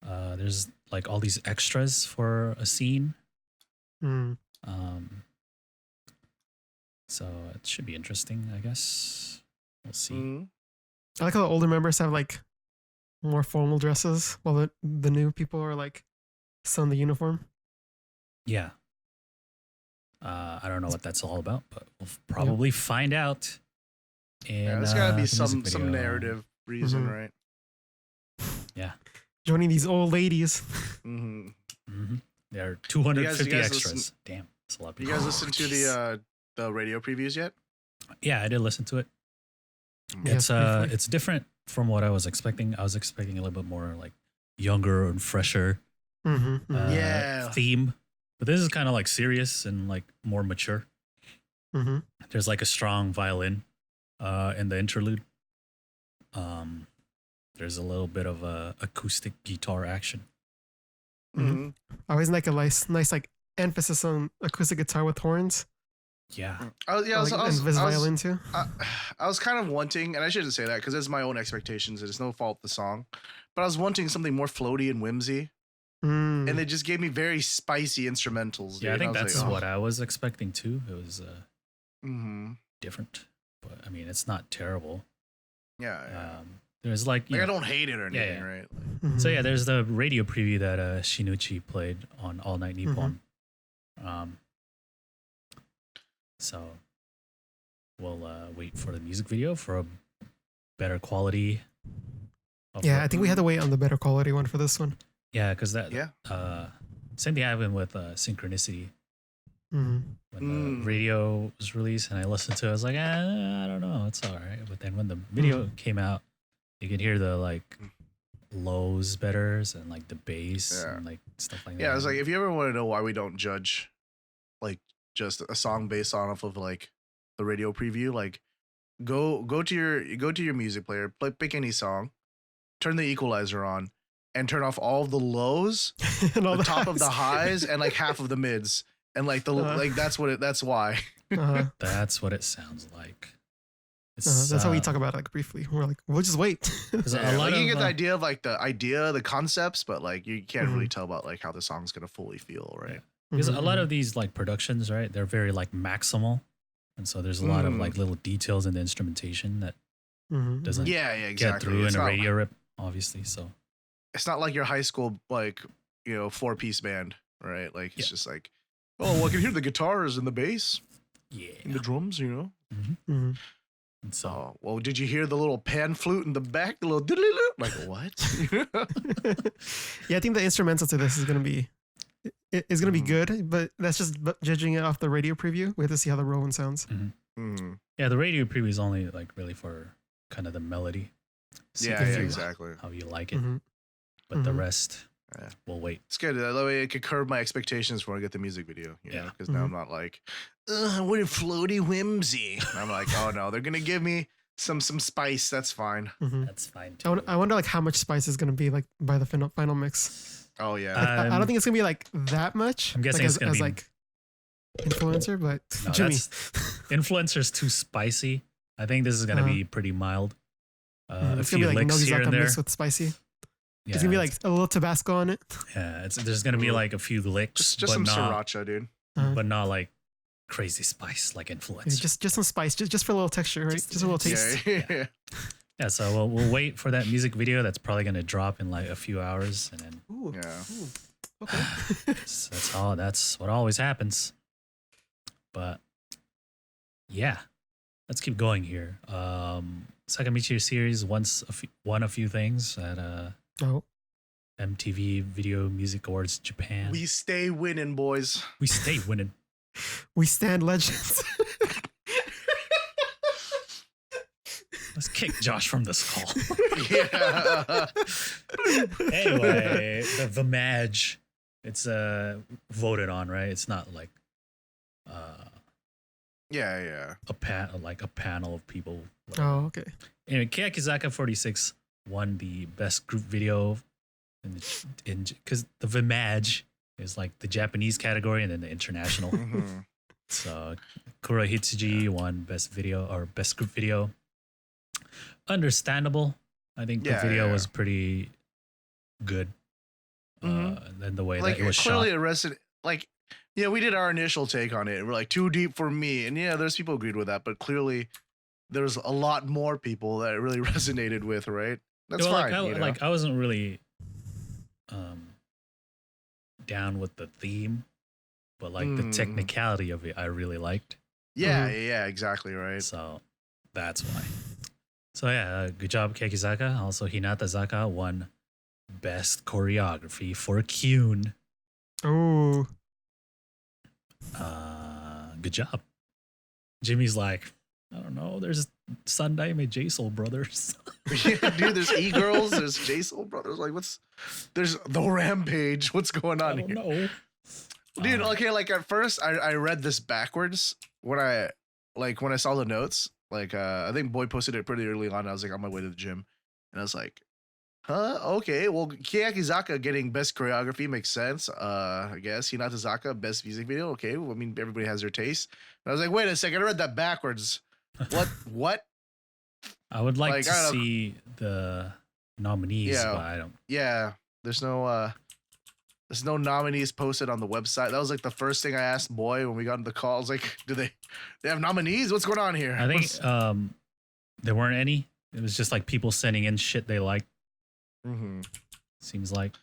There's like all these extras for a scene. So it should be interesting, I guess. We'll see. I like how the older members have like more formal dresses while the new people are like still in the uniform. Yeah. I don't know what that's all about, but we'll probably find out. There's gotta be some narrative reason, right? Yeah. Joining these old ladies. There are 250 extras. Damn, that's a lot of people. You guys listen to the radio previews yet? Yeah, I did listen to it. It's different from what I was expecting. I was expecting a little bit more like younger and fresher theme, but this is kind of like serious and like more mature. There's like a strong violin in the interlude. There's a little bit of acoustic guitar action. I always like a nice like emphasis on acoustic guitar with horns. Yeah. I was violin too. I was kind of wanting, and I shouldn't say that because it's my own expectations. It's no fault of the song, but I was wanting something more floaty and whimsy, and they just gave me very spicy instrumentals. Yeah, I think that's what I was expecting too. It was different, but I mean, it's not terrible. Yeah. There's like I don't hate it or anything, right? So yeah, there's the radio preview that Shinichi played on All Night Nippon. So we'll wait for the music video for better quality. Yeah, I think we had to wait on the better quality one for this one. Yeah, because same thing happened with Synchronicity. When the radio was released and I listened to it, I was like, I don't know, it's all right. But then when the video came out, you could hear the like lows better and like the bass and like stuff like that. Yeah, I was like, if you ever want to know why we don't judge like just a song based off of like the radio preview, like go to your music player, pick any song, turn the equalizer on, and turn off all of the lows, and all the top highs. of the highs, and like half of the mids. And like that's why. That's what it sounds like. That's how we talk about it like briefly. We're like, we'll just wait. Like you get the idea of like the concepts, but like you can't really tell about like how the song's gonna fully feel, right? Because a lot of these like productions, right, they're very like maximal, and so there's a lot of like little details in the instrumentation that doesn't exactly. get through in a radio rip, obviously. So it's not like your high school like 4-piece band, right? Like it's just like, oh, well, I can hear the guitars and the bass, and the drums, And so, well, did you hear the little pan flute in the back? The little like what? Yeah, I think the instrumental to this is gonna be good, but that's just judging it off the radio preview. We have to see how the raw one sounds. Yeah, the radio preview is only like really for kind of the melody. Exactly. How you like it, but the rest, we'll wait. It's good. That way, it could curb my expectations when I get the music video. You know, because now I'm not like, what a floaty whimsy. I'm like, oh no, they're gonna give me some spice. That's fine. That's fine too. I wonder like how much spice is gonna be like by the final mix. Oh yeah. Like, I don't think it's gonna be like that much. I'm guessing like, it's gonna be like influencer, but no, Jimmy. Influencer's too spicy. I think this is gonna be pretty mild. It's gonna be like Nogizaka mixed with spicy. Yeah, it's gonna be like a little Tabasco on it. Yeah, there's gonna be like a few licks, just some sriracha, dude. But not like crazy spice like Influencer. Just some spice, just for a little texture, right? Just a little taste. Yeah. So we'll wait for that music video. That's probably gonna drop in like a few hours, and then okay. So that's what always happens. But yeah, let's keep going here. Sakamichi series won a few things at MTV Video Music Awards Japan. We stay winning, boys. We stay winning. We stand legends. Let's kick Josh from this call. Yeah. Anyway, the VMAJ, it's voted on, right? It's not like a panel of people. Oh, okay. Anyway, Keyakizaka46 won the best group video in because the VMAJ is like the Japanese category and then the international. So Kura Hitsuji won best video or best group video. Understandable. I think the video was pretty good. And then the way like, that it was clearly shot. Arrested, like, yeah, we did our initial take on it. We're like, too deep for me. And yeah, there's people agreed with that, but clearly there's a lot more people that it really resonated with, right? That's fine. I wasn't really down with the theme, but like the technicality of it, I really liked. Yeah, exactly, right. So that's why. So yeah, good job, Keyakizaka. Also, Hinatazaka won best choreography for Kyun. Oh. Good job. Jimmy's like, I don't know. There's Sandaime J-Soul Brothers. Yeah, dude. There's E-Girls. There's J-Soul Brothers. Like, there's the Rampage. What's going on here? No. Dude, okay. Like at first, I read this backwards when I saw the notes. Like, I think Boy posted it pretty early on. I was like on my way to the gym, and I was like, huh? Okay. Well, Keyakizaka getting best choreography makes sense. I guess Hinatazaka best music video. Okay. Well, I mean, everybody has their taste. And I was like, wait a second. I read that backwards. What? I would like to see the nominees, but I don't. Yeah. There's no nominees posted on the website. That was like the first thing I asked Boy when we got into the call. I was like, do they have nominees? What's going on here? I think there weren't any. It was just like people sending in shit they liked. Seems like.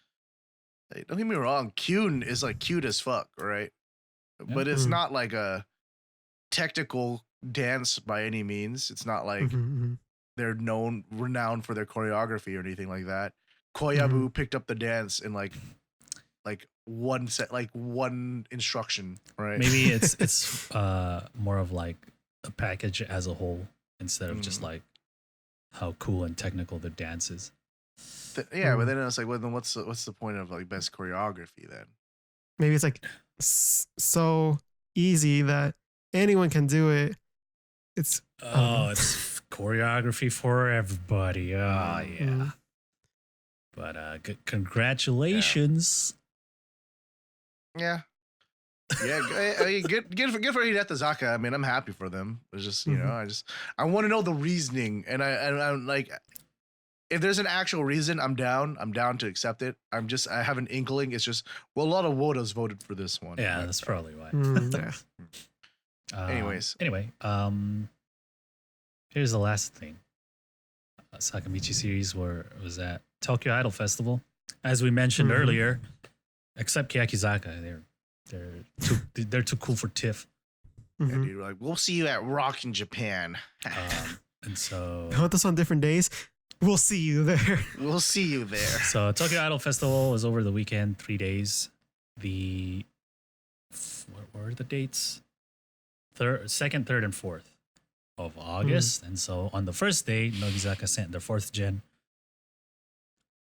Hey, don't get me wrong. Kyun is like cute as fuck, right? Yeah. But it's not like a technical dance by any means. It's not like they're renowned for their choreography or anything like that. Koyabu picked up the dance in like one set, like one instruction, right? Maybe it's more of like a package as a whole instead of just like how cool and technical the dance is. But then it's like, well, then what's the point of like best choreography then? Maybe it's like so easy that anyone can do it. It's it's choreography for everybody. Oh yeah. But congratulations. Yeah. I mean, good for Hinatazaka. I mean, I'm happy for them. It's just, you know, I want to know the reasoning, and I'm like, if there's an actual reason, I'm down to accept it. I have an inkling. It's just, well, a lot of Wodas voted for this one. Yeah, that's probably why. Anyway, here's the last thing. Sakamichi series was at Tokyo Idol Festival. As we mentioned earlier, except Keyakizaka, they're too cool for TIFF. Yeah, dude, we're like, we'll see you at Rock in Japan. And so put us on different days. We'll see you there. We'll see you there. So Tokyo Idol Festival was over the weekend, 3 days. What were the dates? 2nd, 3rd, and 4th of August. And so on the first day, Nogizaka sent their 4th gen.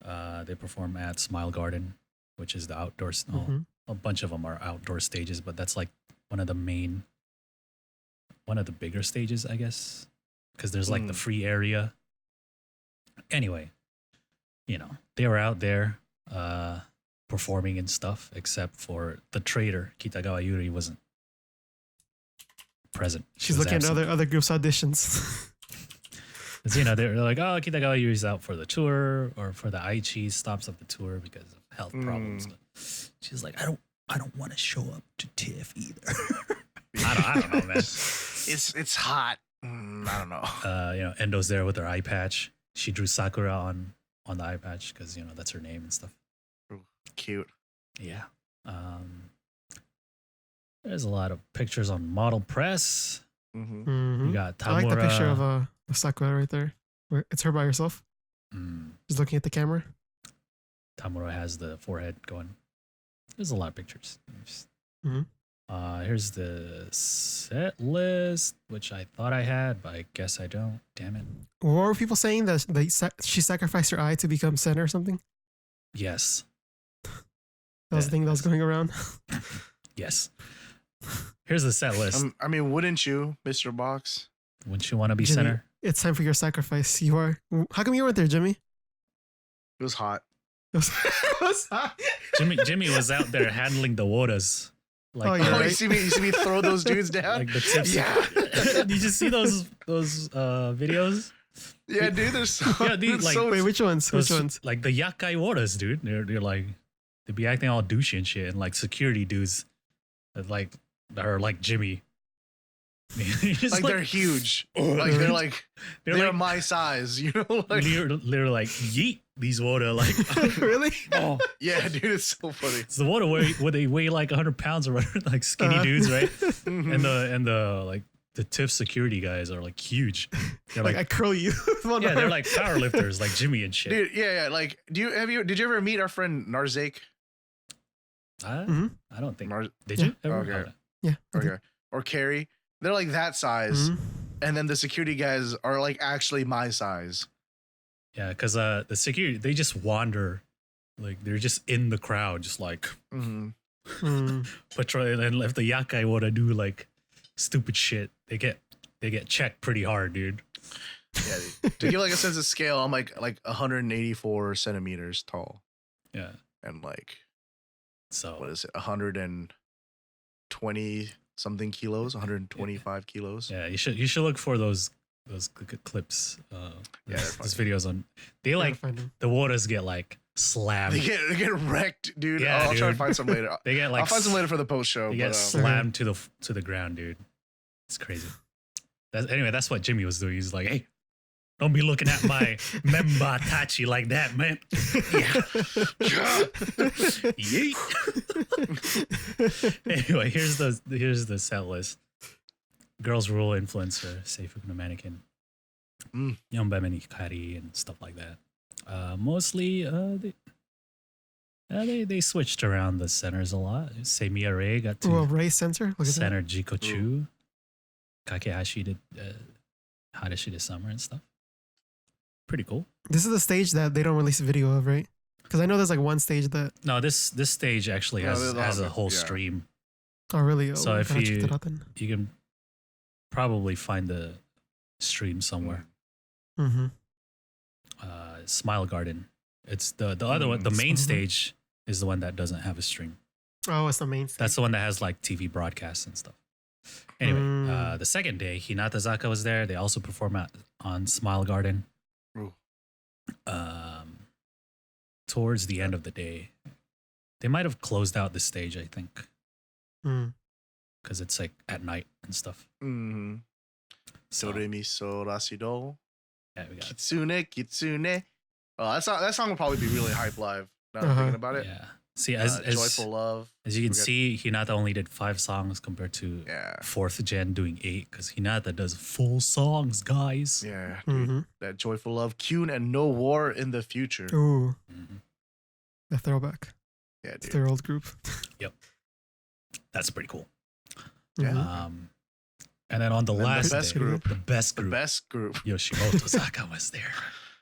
They perform at Smile Garden, which is the outdoor. A bunch of them are outdoor stages, but that's like one of the bigger stages, I guess, because there's like the free area. Anyway, you know, they were out there performing and stuff, except for the traitor Kitagawa Yuri wasn't present. She's looking at other groups' auditions. You know, they're like, oh, Kitagawa Yuri's out for the tour or for the Aichi stops of the tour because of health problems. She's like, I don't want to show up to TIFF either. I don't know, man. It's hot. I don't know. You know, Endo's there with her eye patch. She drew Sakura on the eye patch because, you know, that's her name and stuff. Ooh, cute. Yeah. There's a lot of pictures on Model Press. You got Tamura. I like the picture of Sakura right there. It's her by herself. Just looking at the camera. Tamura has the forehead going. There's a lot of pictures. Here's the set list, which I thought I had, but I guess I don't. Damn it. What were people saying that she sacrificed her eye to become center or something? Yes. That was the thing that was going around. Yes. Here's the set list. I mean, wouldn't you, Mr. Box? Wouldn't you want to be Jimmy, center? It's time for your sacrifice. You are. How come you weren't there, Jimmy? It was hot. It was hot. Jimmy was out there handling the waters. Like, right? you see me throw those dudes down? Like the tips. Yeah. Did you see those videos? Yeah, dude. There's so, yeah, dude. Like, wait, which ones? Which ones? Like the yakai waters, dude. They're like, they be acting all douchey and shit, and like security dudes that like are like Jimmy. like they're huge. Like they're my size, you know? Like they're like yeet these water like really? Oh yeah, dude, it's so funny. It's the water where they weigh like 100 pounds or whatever, like skinny dudes, right? And the like the TIFF security guys are like huge. They're like I curl you. Yeah, they're like power lifters, like Jimmy and shit. Dude, yeah. Like, did you ever meet our friend Narzake? I don't think. Did you? Ever? Okay. Yeah. Okay. Or Carrie. They're like that size, and then the security guys are like actually my size. Yeah, because the security, they just wander, like they're just in the crowd, just like patrolling. And if the yakai want to do like stupid shit, they get checked pretty hard, dude. Yeah, to give like a sense of scale, I'm like 184 centimeters tall. Yeah, and like, so what is it? 120 something kilos, 125 kilos. Yeah, you should look for those clips. There's videos on. They like the waters get like slammed. They get wrecked, dude. Yeah, I'll try to find some later. They get like I'll find some later for the post show. They get slammed to the ground, dude. It's crazy. That's what Jimmy was doing. He's like, hey, don't be looking at my member Tachi like that, man. Yeet. Anyway, here's the set list. Girls Rule influencer, Seifuku no Mannequin. Yonbame ni Hikari and stuff like that. Mostly, they switched around the centers a lot. Seiya Rei got to Rei center. Look at center Jikochu. Kakehashi did Harashi did summer and stuff. Pretty cool. This is the stage that they don't release a video of, right? Because I know there's like one stage that. No, this stage actually has a whole stream. Oh really? So if check that out then. You can probably find the stream somewhere. Mm-hmm. Smile Garden. It's the other one. The main stage is the one that doesn't have a stream. Oh, it's the main stage. That's the one that has like TV broadcasts and stuff. Anyway, the second day, Hinatazaka was there. They also performed on Smile Garden. Towards the end of the day, they might have closed out the stage, I think, because it's like at night and stuff. So re mi so la si do. Yeah, we got Kitsune, Kitsune. Oh, that song will probably be really hype live. Now I'm thinking about it. Yeah. See, as Joyful Love. As you can see, Hinata only did 5 songs compared to 4th gen doing 8, because Hinata does full songs, guys. Yeah. Dude, that Joyful Love, Kyun, and No War in the Future. Ooh. The throwback. Yeah, dude. It's their old group. Yep. That's pretty cool. Yeah. And then on the last the best day, group. the best group, Yoshimoto Saka was there.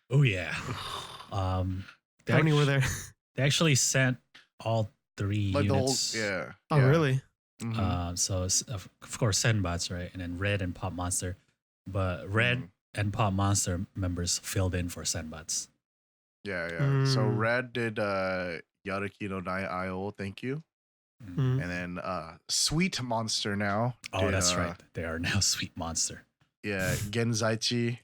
Oh yeah. How many were there? They actually sent all 3 units. Oh really? So of course Senbats, right? And then Red and Pop Monster. But Red and Pop Monster members filled in for Senbats. Yeah. So Red did Yaruki no Nai Io, thank you. And then Sweet Monster now. Oh, that's right. They are now Sweet Monster. Yeah, Genzaichi.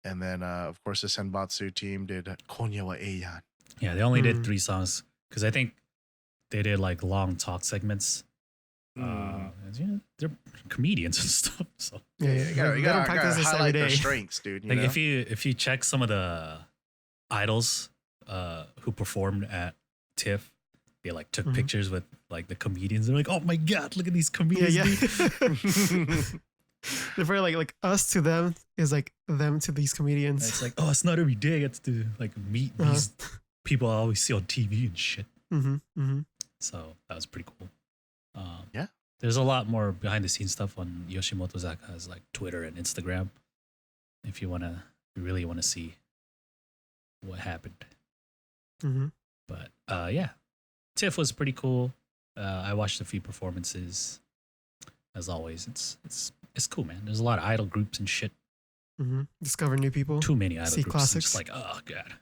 And then, of course, the Senbatsu team did Konya wa Eiyan. Yeah, they only did 3 songs because I think they did like long talk segments. They're comedians and stuff. So you gotta practice this highlight their strengths, dude. Like if you check some of the idols who performed at TIFF, they like took pictures with like the comedians. They're like, oh my god, look at these comedians. They're very like us to them is like them to these comedians. And it's like, oh, it's not every day I get to like meet these people I always see on TV and shit. So that was pretty cool. There's a lot more behind the scenes stuff on Yoshimoto Zaka's like Twitter and Instagram if you really want to see what happened. But yeah, TIFF was pretty cool. I watched a few performances. As always, it's cool, man. There's a lot of idol groups and shit. Discover new people. Too many idol groups. Classics. Just like, oh god.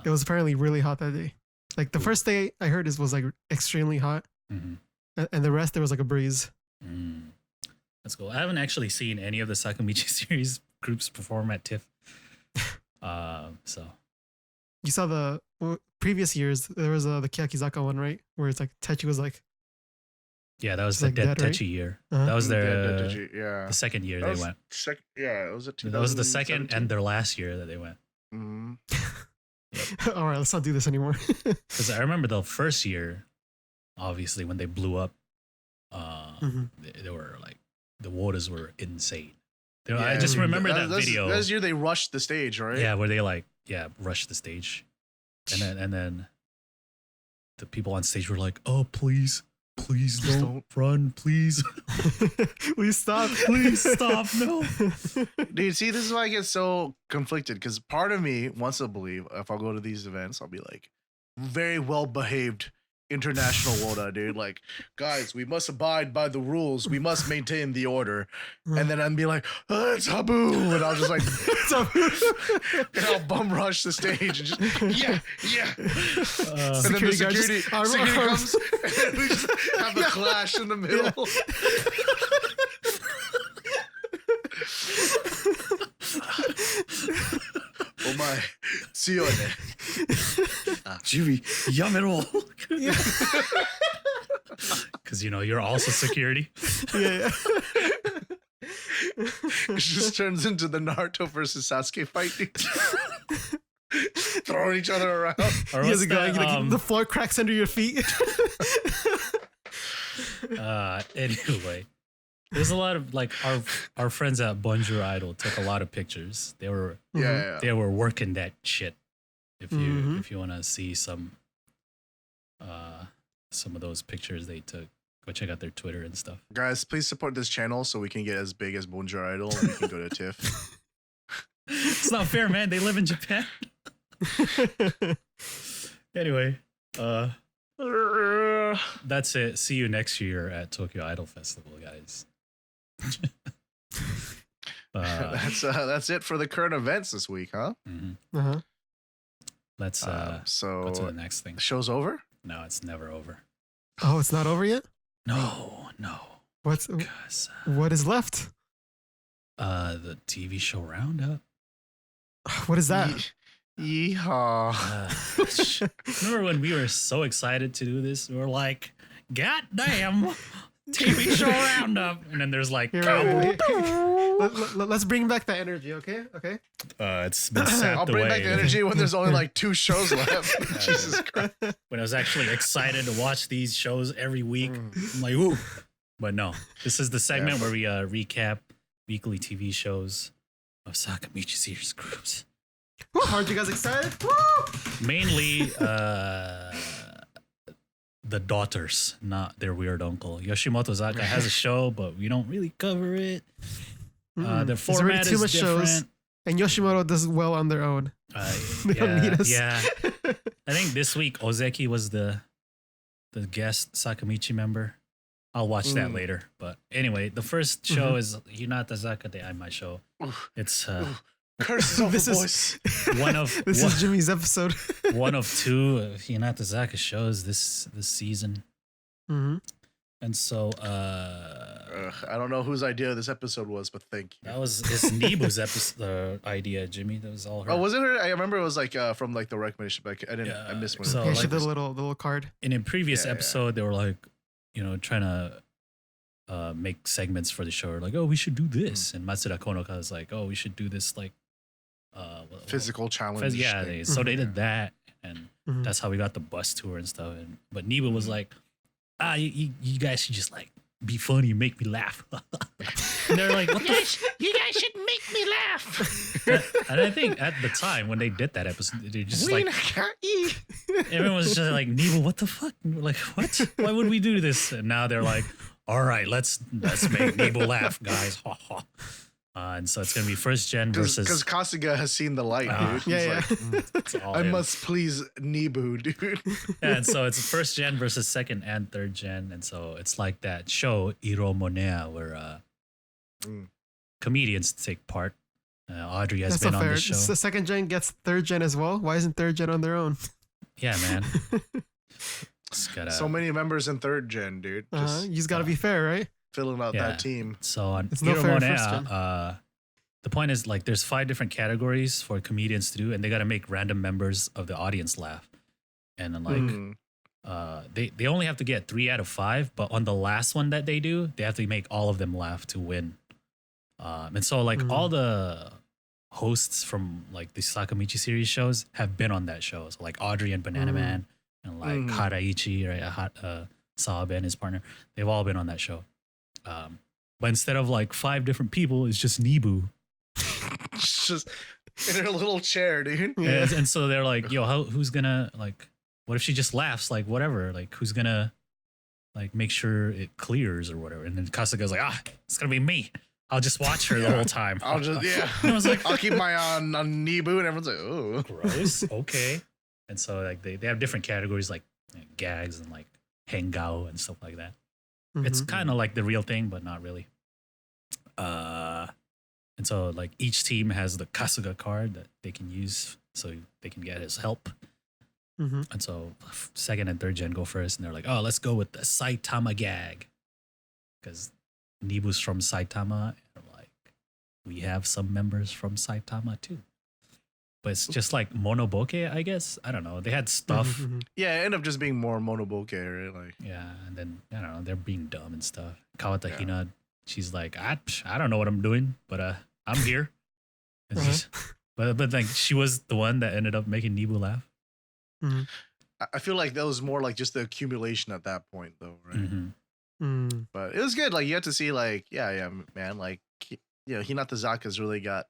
It was apparently really hot that day. Like the first day I heard was like extremely hot, and the rest there was like a breeze. That's cool. I haven't actually seen any of the Sakamichi series groups perform at TIFF. So you saw the previous years. There was the Keyakizaka one, right? Where it's like Techi was like. Yeah, that was the Dead Techi year. That was their the second year they went. It was that was the second and their last year that they went. All right, let's not do this anymore. Because I remember the first year, obviously when they blew up, they were like the waters were insane. I just remember that video. That year they rushed the stage, right? Yeah, where they rushed the stage, and then the people on stage were like, "Oh, please don't run, please." Please stop. Please stop. No. Dude, see, this is why I get so conflicted, because part of me wants to believe if I'll go to these events, I'll be like very well behaved international Woda, dude. Like, guys, we must abide by the rules. We must maintain the order. And then I'd be like, oh, it's Habu. And I'll just like, and I'll bum rush the stage and just, yeah. And then the security comes and we just have a clash in the middle. Oh my, tsuyoine. Jiri, yamero. Because you're also security. Yeah. It just turns into the Naruto versus Sasuke fight. Throwing each other around. The floor cracks under your feet. Anyway, There's a lot of like our friends at Bonjour Idol took a lot of pictures. They were they were working that shit. If you want to see some of those pictures they took, go check out their Twitter and stuff. Guys, please support this channel so we can get as big as Bonjour Idol and we can go to TIFF. It's not fair, man. They live in Japan. Anyway, that's it. See you next year at Tokyo Idol Festival, guys. That's it for the current events this week, huh? Mm-hmm. Let's go to the next thing. The show's over? No, it's never over. Oh, it's not over yet? No. What is left? The TV show roundup. What is that? Yeehaw. Remember when we were so excited to do this? We were like, God damn, TV show roundup. And then there's like, let's bring back that energy, okay? Okay. It's been sapped I'll bring back the energy when there's only like 2 shows left. Jesus Christ. When I was actually excited to watch these shows every week. I'm like, ooh. But no, this is the segment where we recap weekly TV shows of Sakamichi series groups. Aren't you guys excited? Woo! Mainly the daughters, not their weird uncle. Yoshimoto Zaka has a show, but we don't really cover it. The format is different. Shows, and Yoshimoto does well on their own. They don't need us. Yeah. I think this week Ozeki was the guest Sakamichi member. I'll watch that later. But anyway, the first show is Hinatazaka de Aimashou. It's curses of the voice. This is Jimmy's episode. One of 2 Hinatazaka shows this season. Mm-hmm. And so I don't know whose idea this episode was, but thank you. It's Nibu's episode idea, Jimmy. That was all her. Oh, was it her? I remember it was like from like the recommendation, but I missed one. So yeah, she did the little card. In a previous episode, they were like, trying to make segments for the show. Like, oh, we should do this. And Matsuda Konoka was like, oh, we should do this like physical challenge. So they did that, and that's how we got the bus tour and stuff. But Nibu was like, you guys should just like be funny and make me laugh. And they're like, what you guys should make me laugh. And I think at the time when they did that episode, they're just like, everyone was just like, Nibu, what the fuck? Like, what? Why would we do this? And now they're like, all right, let's make Nibu laugh, guys. And so it's gonna be first gen versus because Kasuga has seen the light, dude. I must please Nibu, dude. And so it's first gen versus second and third gen, and so it's like that show Iro Monea where comedians take part. Audrey has been on the show. So second gen gets third gen as well. Why isn't third gen on their own? Yeah, man. So many members in third gen, dude. You just gotta be fair, right? Filling out that team. So on Iro Monea, the point is like there's 5 different categories for comedians to do, and they got to make random members of the audience laugh. And then like they only have to get 3 out of 5, but on the last one that they do, they have to make all of them laugh to win. And so like all the hosts from like the Sakamichi series shows have been on that show. So like Audrey and Banana Man and like Haraichi, right? Saabe and his partner, they've all been on that show. But instead of like 5 different people, it's just Nibu. Just in her little chair, dude. Yeah. And so they're like, yo, who's gonna like, what if she just laughs? Like, whatever. Like, who's gonna like make sure it clears or whatever? And then Kasuga's like, it's gonna be me. I'll just watch her the whole time. I'll just, I was like, I'll keep my eye on Nibu, and everyone's like, oh. Gross. Okay. And so like they have different categories like gags and like hengao and stuff like that. It's kind of like the real thing, but not really. And so like each team has the Kasuga card that they can use so they can get his help. And so second and third gen go first, and they're like, oh, let's go with the Saitama gag. Because Nibu's from Saitama, and like we have some members from Saitama too. But it's just like monoboke, I guess. I don't know. They had stuff. Yeah, it ended up just being more monoboke, right? Like, yeah, and then I don't know. They're being dumb and stuff. Kawata Hina, she's like, I don't know what I'm doing, but I'm here. But like she was the one that ended up making Nibu laugh. I feel like that was more like just the accumulation at that point, though, right? But it was good. Like you had to see, like, yeah, man. Like, Hinatazaka's really got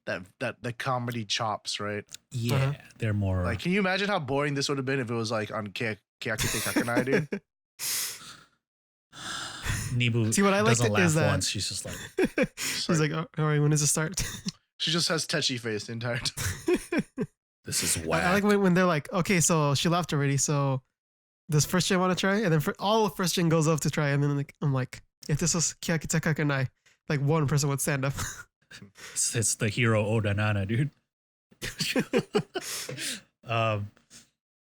that comedy chops, right? Yeah, they're more. Like, can you imagine how boring this would have been if it was like on Keyakitte Kakenai, dude? Nibu see what I like doesn't laugh is that once. She's just like, she's like, all right, when does it start? She just has touchy face the entire time. This is whack. I like when they're like, okay, so she left already. So does first gen want to try? And then all of first gen goes up to try. And then I'm like, if this was Keyakitte Kakenai, like one person would stand up. It's the hero Odanana, dude.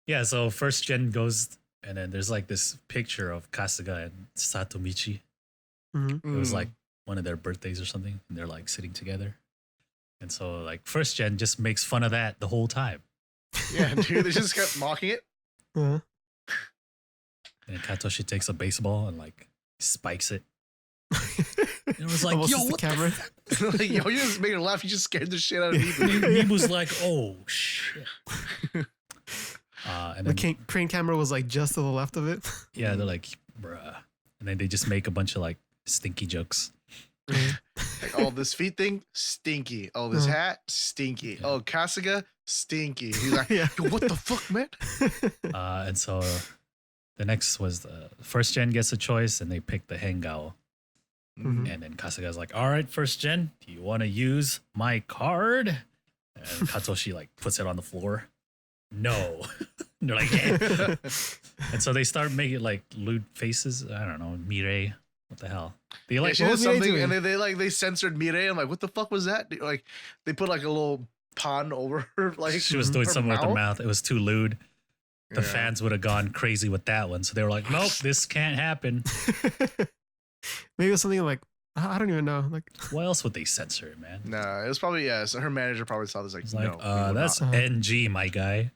Yeah, so first gen goes, and then there's like this picture of Kasuga and Sakamichi. It was like one of their birthdays or something, and they're like sitting together. And so like first gen just makes fun of that the whole time. Yeah, dude, they just kept mocking it. Uh-huh. And Katoshi takes a baseball and like spikes it. And it was like, almost yo, the what camera. Like, yo, you just making her laugh. You just scared the shit out of Nibu. Nibu's like, oh shit. And then, the crane camera was like just to the left of it. yeah, they're like, bruh. And then they just make a bunch of like stinky jokes. Like, oh, this feet thing, stinky. Oh, this hat, stinky. Oh, Kasuga, stinky. He's like, yo, what the fuck, man? And so the next was the first gen gets a choice, and they pick the Hengao. And then Kasuga's like, all right, first gen, do you want to use my card? And Katoshi like puts it on the floor. No. And they're like, yeah. And so they start making like lewd faces. I don't know, Mirei. What the hell? They like she did something, and they censored Mirei. I'm like, what the fuck was that? Like, they put like a little pond over her. Like, she was doing something with her mouth. It was too lewd. The Yeah. fans would have gone crazy with that one. So they were like, nope, this can't happen. Maybe it was something like, I don't even know. Like, What else would they censor, man? Nah, it was probably, so her manager probably saw this, like, It's no. like, that's NG, my guy.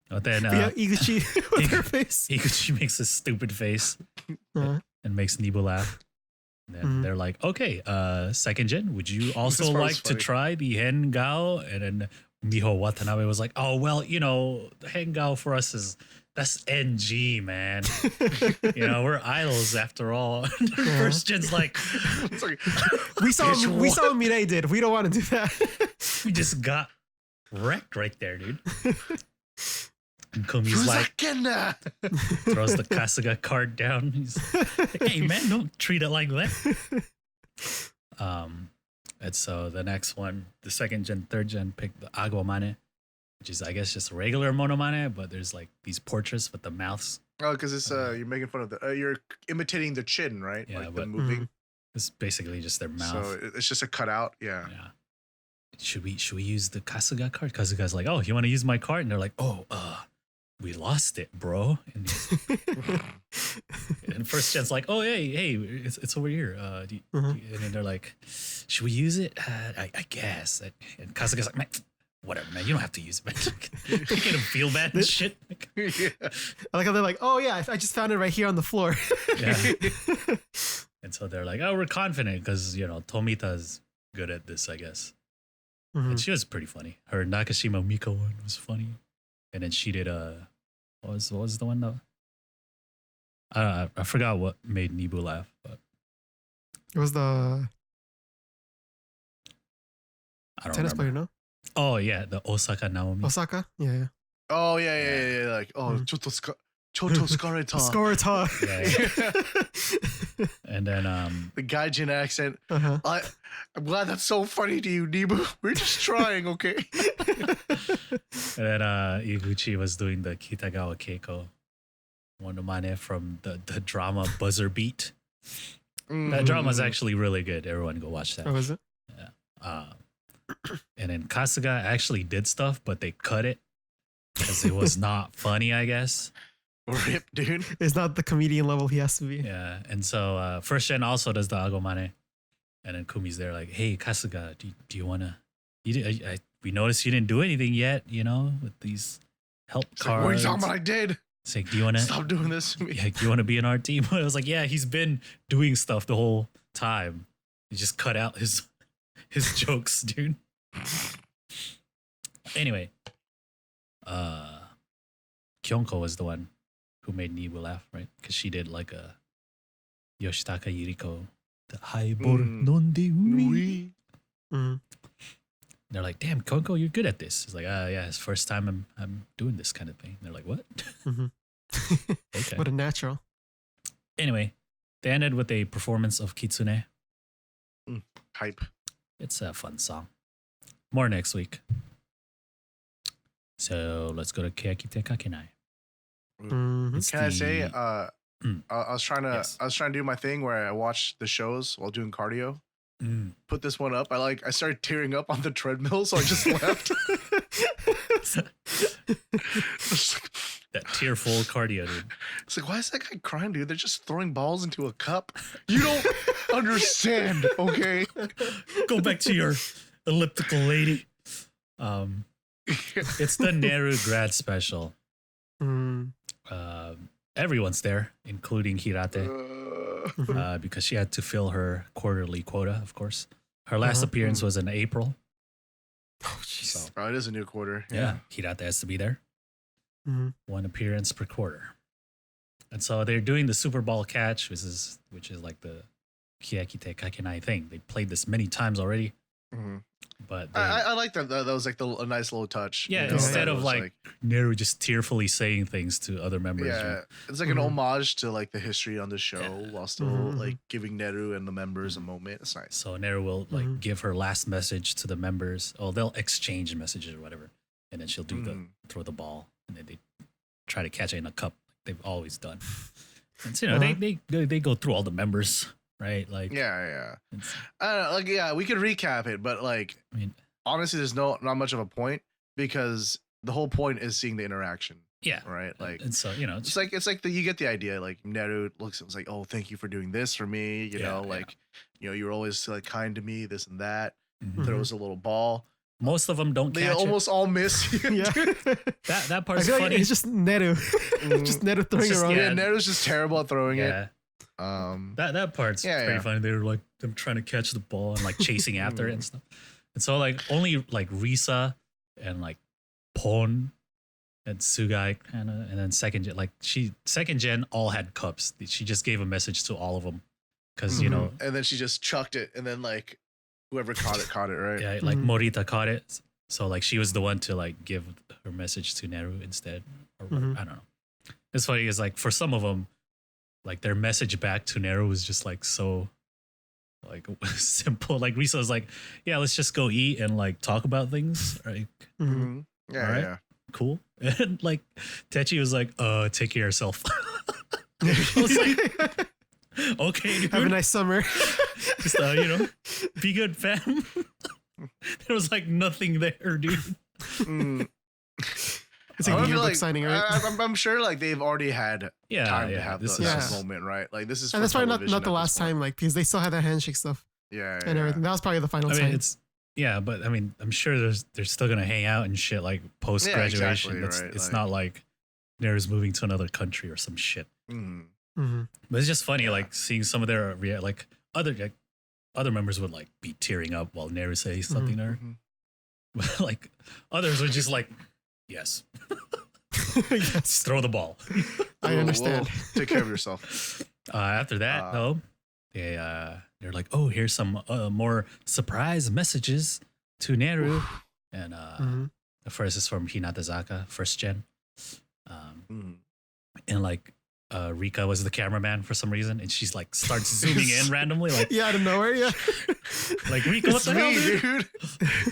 But then Iguchi with her face. Iguchi makes a stupid face and makes Nibu laugh. And then they're like, okay, second gen, would you also like to try the Hengao? And then Miho Watanabe was like, oh, well, the Hengao for us that's NG, man. We're idols after all. First gen's like, we saw what Mirei did. We don't want to do that. we just got wrecked right there, dude. And Kumi's like, throws the Kasuga card down. He's like, hey, man, don't treat it like that. And so the next one, the second gen, third gen picked the Agomane, which is, I guess, just regular monomane, but there's like these portraits with the mouths. Oh, because it's you're making fun of you're imitating the chin, right? Yeah, like the moving. It's basically just their mouth. So it's just a cutout. Yeah. Yeah. Should we use the Kasuga card? Kasuga's like, oh, you want to use my card? And they're like, oh, we lost it, bro. And first gen's like, oh, hey, it's over here. And then they're like, should we use it? I guess. And Kasuga's like, man, whatever, man. You don't have to use it, man. Making him feel bad and shit. I like how they're like, oh, yeah, I just found it right here on the floor. Yeah. And so they're like, oh, we're confident because, Tomita's good at this, I guess. And she was pretty funny. Her Nakashima Miko one was funny. And then she did what was the one though? I forgot what made Nibu laugh, but it was the tennis remember. player, no? Oh yeah, the Osaka Naomi. Osaka? Yeah. Oh yeah. Like, oh, Choto Scareta. Scareta. Yeah. And then the Gaijin accent. I'm glad that's so funny to you, Nibu. We're just trying, okay? And then Iguchi was doing the Kitagawa Keiko monomane from the drama Buzzer Beat. That drama is actually really good. Everyone go watch that. Oh, is it? Yeah. And then Kasuga actually did stuff, but they cut it because it was not funny, I guess. Rip, dude. It's not the comedian level he has to be. Yeah. And so first gen also does the Agomane. And then Kumi's there like, hey, Kasuga, do you want to... we noticed you didn't do anything yet, with these help cards. Like, what are you talking about? I did. It's like, do you want to... Stop doing this to me. Yeah, do you want to be in our team? I was like, yeah, he's been doing stuff the whole time. He just cut out his jokes, dude. Anyway. Kyonko was the one who made Nibu laugh, right? Because she did like a Yoshitaka Yuriko, the highball nonde ui. They're like, damn, Konko, you're good at this. It's like, yeah, it's first time I'm doing this kind of thing. They're like, what? Okay. What a natural. Anyway, they ended with a performance of Kitsune. Hype. It's a fun song. More next week. So let's go to Keyakitte Kakenai. Can I say, I was trying to do my thing where I watch the shows while doing cardio. Put this one up. I started tearing up on the treadmill, so I just left. That tearful cardio, dude. It's like, why is that guy crying, dude? They're just throwing balls into a cup. You don't understand, okay? Go back to your elliptical lady. It's the Neru grad special. Everyone's there, including Hirate, because she had to fill her quarterly quota, of course. Her last appearance was in April. Oh, jeez. So, it is a new quarter. Yeah, Hirate has to be there. One appearance per quarter. And so they're doing the Super Bowl catch, which is like the Keyakitte Kakenai thing. They played this many times already. But I like that. That was like a nice little touch. Yeah, instead of like Neru just tearfully saying things to other members. Yeah, right? It's like an homage to like the history on the show while still like giving Neru and the members a moment. It's nice. So Neru will like give her last message to the members. Oh, they'll exchange messages or whatever, and then she'll do throw the ball, and then they try to catch it in a cup like they've always done. And so, they go through all the members. Right, like we could recap it, but like, I mean, honestly, there's not much of a point because the whole point is seeing the interaction. Yeah, right. Like, and so it's like you get the idea. Like Neru looks, it was like, oh, thank you for doing this for me. You know, you were always like kind to me, this and that. Throws a little ball. Most of them don't catch it. They almost all miss. That part's funny. Like it's just Neru, just Neru throwing it around. Yeah, Neru's just terrible at throwing it. That part's pretty funny. They were like them trying to catch the ball and like chasing after it and stuff. And so like only like Risa and like Pon and Sugai kind of, and then second gen all had cups. She just gave a message to all of them because you know. And then she just chucked it, and then like whoever caught it, right? Yeah, like Morita caught it. So like she was the one to like give her message to Neru instead, or I don't know. It's funny is like for some of them. Like their message back to Neru was just like so like simple. Like Risa was like, yeah, let's just go eat and like talk about things. Right. Yeah. Cool. And like Techi was like, take care of yourself. I was like, okay, dude. Have a nice summer. Just be good, fam. There was like nothing there, dude. It's like a yearbook signing, right? I'm sure like they've already had time to have this moment, right? Like this is, and that's probably not the last time, like because they still had that handshake stuff. And everything. That was probably the final time. But I mean, I'm sure they're still gonna hang out and shit like post graduation. Exactly, it's not like Neru's moving to another country or some shit. But it's just funny, like seeing some of their like other members would like be tearing up while Neru says something to her. But like others were just like. Yes. Yes. Throw the ball. I understand. Take care of yourself. After that, though, they're like, oh, here's some more surprise messages to Neru. And the first is from Hinatazaka, first gen. And like Rika was the cameraman for some reason, and she's like starts zooming in randomly, like out of nowhere, like Rika, what the hell, dude?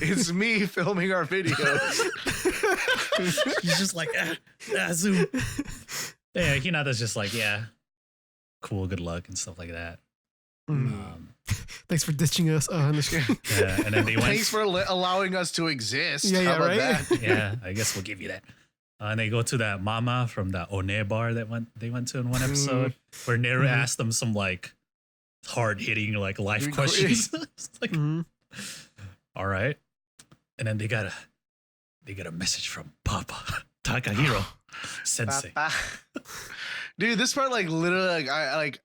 It's me filming our video. She's just like zoom. Yeah, Hinata's just like cool, good luck and stuff like that. Thanks for ditching us. And then they went. Thanks for allowing us to exist. Yeah, right. That? Yeah, I guess we'll give you that. And they go to that mama from the One bar that they went to in one episode where Neru asked them some like hard hitting like life questions. It's like, all right. And then they got a message from Papa Takahiro-sensei. Dude, this part like literally like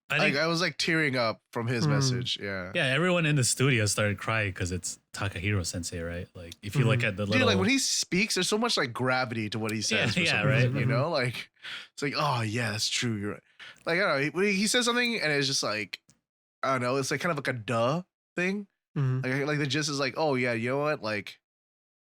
I was like tearing up from his message. Yeah. Yeah, everyone in the studio started crying because it's Takahiro-sensei, right? Like, if you look at the little... Dude, like when he speaks, there's so much like gravity to what he says. Yeah, right. Reason, you know, like it's like, oh yeah, that's true. You're right. Like, I don't know, he says something and it's just like, I don't know, it's like kind of like a duh thing. Like the gist is like, oh yeah, you know what? Like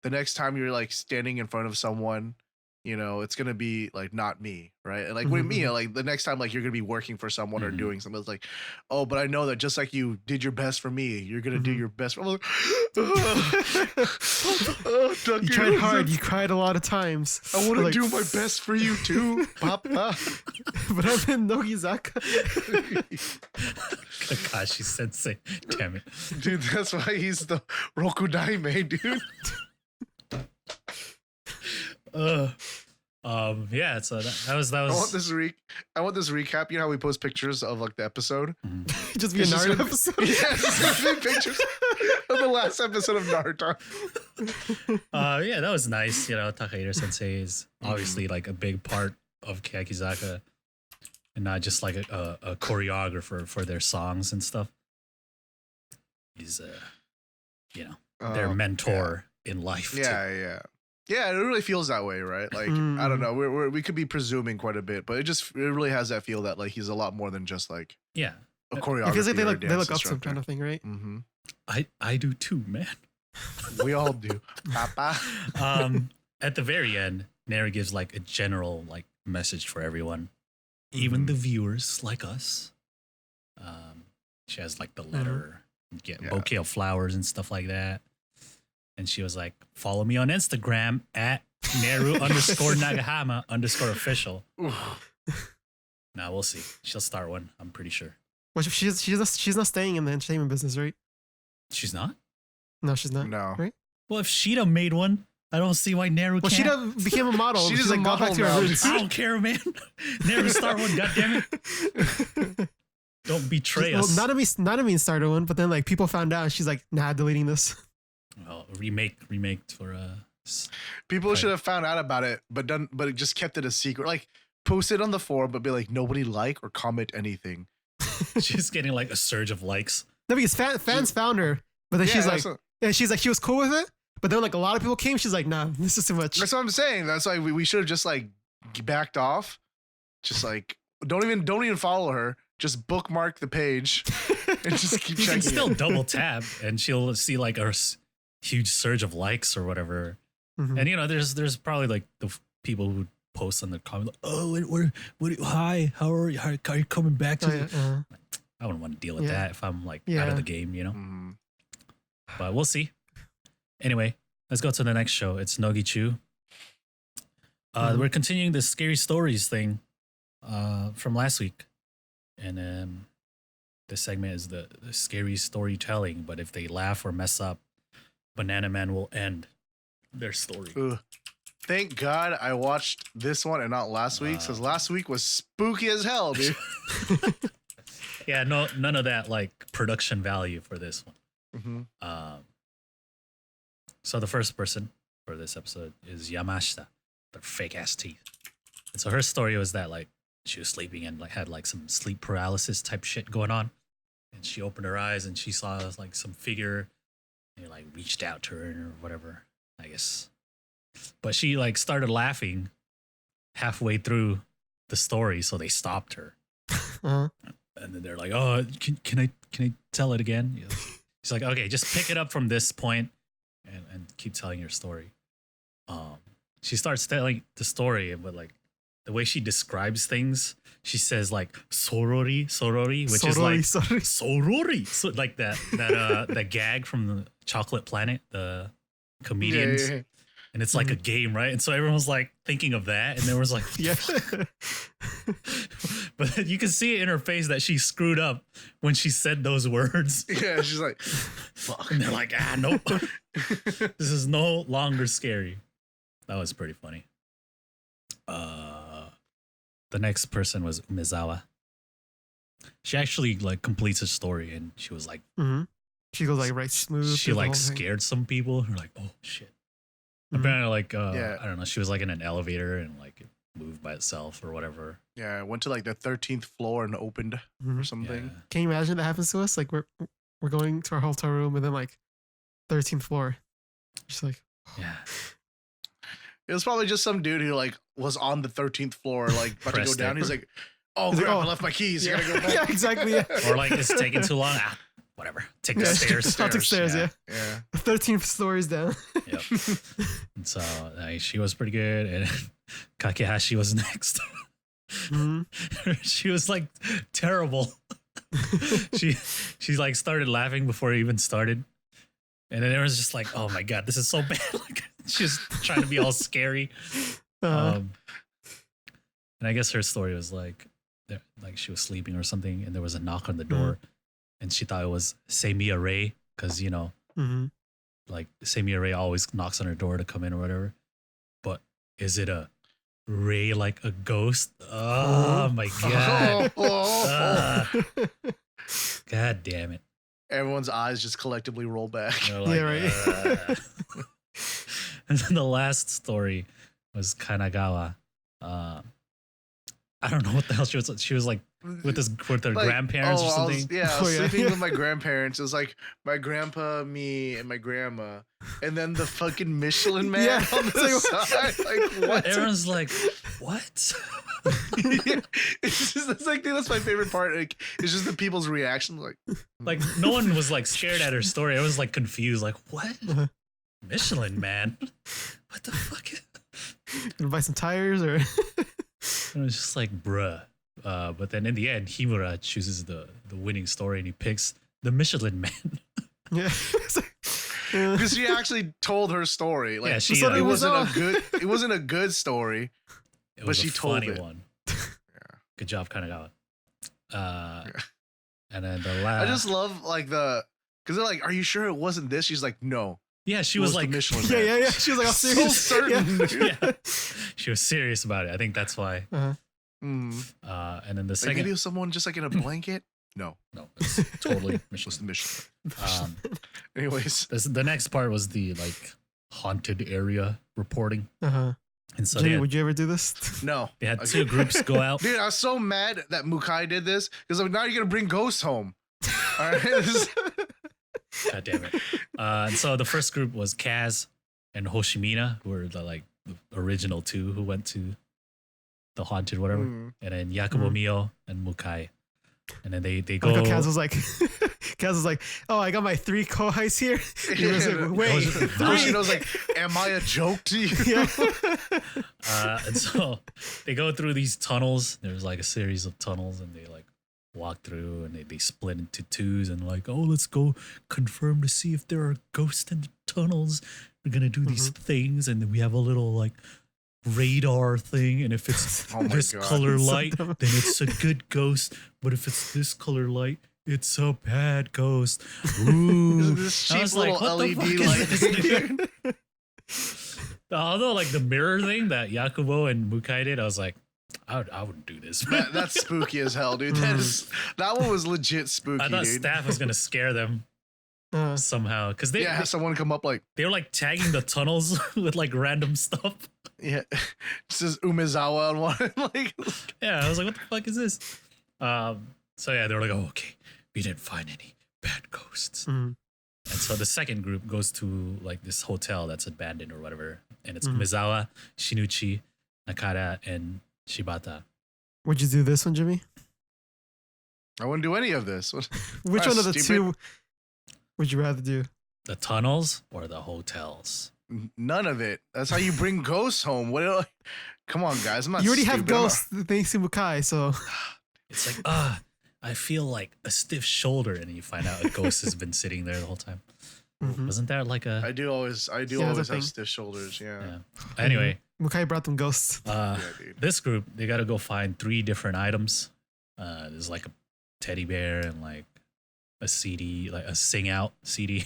the next time you're like standing in front of someone, you know, it's gonna be like not me, right? And like with me, like the next time, like you're gonna be working for someone or doing something, it's like, oh, but I know that just like you did your best for me, you're gonna do your best. I'm like, you tried hard. You cried a lot of times. I want to do my best for you too, Papa. But I'm in Nogizaka. Kakashi-sensei. Damn it, dude. That's why he's the Rokudaime, dude. Yeah, so that was I want this recap. You know how we post pictures of like the episode? Just be a Naruto episode. Yeah, it's just gonna be pictures of the last episode of Naruto. Yeah, that was nice. You know, Takahiro-sensei is obviously like a big part of Keyakizaka and not just like a choreographer for their songs and stuff. He's you know, their mentor in life. Yeah. Yeah, it really feels that way, right? Like, I don't know, we could be presuming quite a bit, but it really has that feel that like he's a lot more than just like a choreographer. It feels like they look up some kind of thing, right? I do too, man. We all do, Papa. At the very end, Neri gives like a general like message for everyone, even the viewers like us. She has like the letter, bouquet of flowers and stuff like that. And she was like, follow me on Instagram at Neru_Nagahama_official. Now we'll see. She'll start one, I'm pretty sure. Well, she's not staying in the entertainment business, right? She's not? No, she's not. No. Right? Well, if Shida made one, I don't see why Neru can't. Well, Shida became a model. She's like, got back to her roots. I don't care, man. Neru start one, goddammit. Don't betray us. Well, Nanami started one, but then like people found out and she's like, nah, deleting this. Well, remake for people should have found out about it, but it just kept it a secret. Like post it on the forum, but be like nobody like or comment anything. She's getting like a surge of likes. No, because fans found her, but then she's like, she was cool with it. But then like a lot of people came, she's like, nah, this is too much. That's what I'm saying. That's why we should have just like backed off. Just like don't even follow her. Just bookmark the page and just keep checking. You can still double tap, and she'll see like a huge surge of likes or whatever. And you know, there's probably like the people who post on the comment, like, oh, hi, how are you coming back to me? I wouldn't want to deal with that if I'm like out of the game, you know. But we'll see. Anyway, let's go to the next show. It's Nogichu. We're continuing the scary stories thing from last week, and this segment is the scary storytelling. But if they laugh or mess up, Banana Man will end their story. Thank God I watched this one and not last week's, because last week was spooky as hell, dude. Yeah, none of that like production value for this one. So the first person for this episode is Yamashita, the fake ass teeth. And so her story was that like she was sleeping and like had like some sleep paralysis type shit going on, and she opened her eyes and she saw like some figure. And like reached out to her or whatever, I guess. But she like started laughing halfway through the story, so they stopped her. And then they're like, "Oh, can I tell it again?" She's like, "Okay, just pick it up from this point and keep telling your story." She starts telling the story, but like the way she describes things, she says like sorori, which is like sorori, so like that gag from the Chocolate Planet, the comedians, and it's like a game, right? And so everyone was like thinking of that, and there was like, but you can see it in her face that she screwed up when she said those words. Yeah, she's like, fuck, and they're like, nope, this is no longer scary. That was pretty funny. The next person was Mizawa. She actually like completes her story, and she was like, she goes like right smooth. She like scared some people. Who were like, oh shit. Apparently, like I don't know. She was like in an elevator, and like moved by itself or whatever. Yeah, I went to like the 13th floor and opened or something. Yeah. Can you imagine that happens to us? Like we're going to our hotel room and then like 13th floor. Just like Yeah. It was probably just some dude who like was on the 13th floor, like about to go down. He's like, "Oh, He's like, crap, oh. I left my keys. You gotta go back." Yeah, exactly. Yeah. Or like it's taking too long. Whatever. Take the stairs. I'll take stairs. Yeah. Yeah. 13 stories down. Yep. And so she was pretty good, and Kakehashi was next. She was like terrible. she like started laughing before it even started, and then it was just like, oh my god, this is so bad. Like she was trying to be all scary. And I guess her story was like she was sleeping or something, and there was a knock on the door, and she thought it was Seiya Ray, because like Seiya Ray always knocks on her door to come in or whatever. But is it a Ray like a ghost? Oh my god! God damn it! Everyone's eyes just collectively roll back. Like, yeah, right. And then the last story was Kanagawa. I don't know what the hell she was. She was like with her Like, grandparents or something. I was sleeping with my grandparents. It was like my grandpa, me, and my grandma, and then the fucking Michelin Man on the side. Like what? Everyone's like, what? It's just that's my favorite part. Like it's just the people's reaction. Like no one was like scared at her story. I was like confused. Like what? Michelin Man? What the fuck? Gonna buy some tires or? It was just like, bruh. But then in the end, Himura chooses the winning story, and he picks the Michelin Man. Yeah, because she actually told her story. Like yeah, it wasn't a good story, but she told it. One. Yeah. Good job, Kanagawa. And then the last. I just love like because they're like, "Are you sure it wasn't this?" She's like, "No." Yeah, she was like, Michelin Man. yeah. She was like, I'm serious. So certain. Yeah. She was serious about it. I think that's why. And then the second, maybe it was someone just like in a blanket. No, it's totally Michelin. The Michelin. Anyways, the next part was the like haunted area reporting. And so Jimmy, would you ever do this? No. They had two groups go out. Dude, I was so mad that Mukai did this because now you're gonna bring ghosts home. All right. God damn it. And so the first group was Kaz and Hoshimina, who were the original two who went to the haunted whatever. And then Yakubo Mio and Mukai. And then they go. Kaz was like, oh, I got my 3 kohais here. He was like, wait. Hoshino's like, am I a joke to you? Yeah. And so they go through these tunnels. There's like a series of tunnels, and they like walk through, and they split into twos, and like, oh, let's go confirm to see if there are ghosts in the tunnels. We're gonna do these things, and then we have a little like radar thing, and if it's this color light, then it's a good ghost, but if it's this color light, it's a bad ghost. Ooh. This cheap little LED light. Although like the mirror thing that Yakubo and Mukai did, I was like, I wouldn't do this. That's spooky as hell, dude. That one was legit spooky. I thought staff was gonna scare them somehow, because they have someone come up like they were like tagging the tunnels with like random stuff. Yeah, it says Umezawa on one. Like, yeah, I was like, what the fuck is this? So yeah, they were like, oh, okay, we didn't find any bad ghosts. And so the second group goes to like this hotel that's abandoned or whatever, and it's Umezawa, Shinuchi, Nakara, and Shibata. Would you do this one, Jimmy? I wouldn't do any of this. Which one of the two would you rather do? The tunnels or the hotels? None of it. That's how you bring ghosts home. Come on, guys. I'm not. You already have ghosts thanks to Mukai, so it's like, I feel like a stiff shoulder, and then you find out a ghost has been sitting there the whole time. Wasn't that like a? I do always have stiff shoulders. Yeah. Anyway, Mukai brought them ghosts. This group, they got to go find 3 different items. There's like a teddy bear and like a CD, like a sing out CD.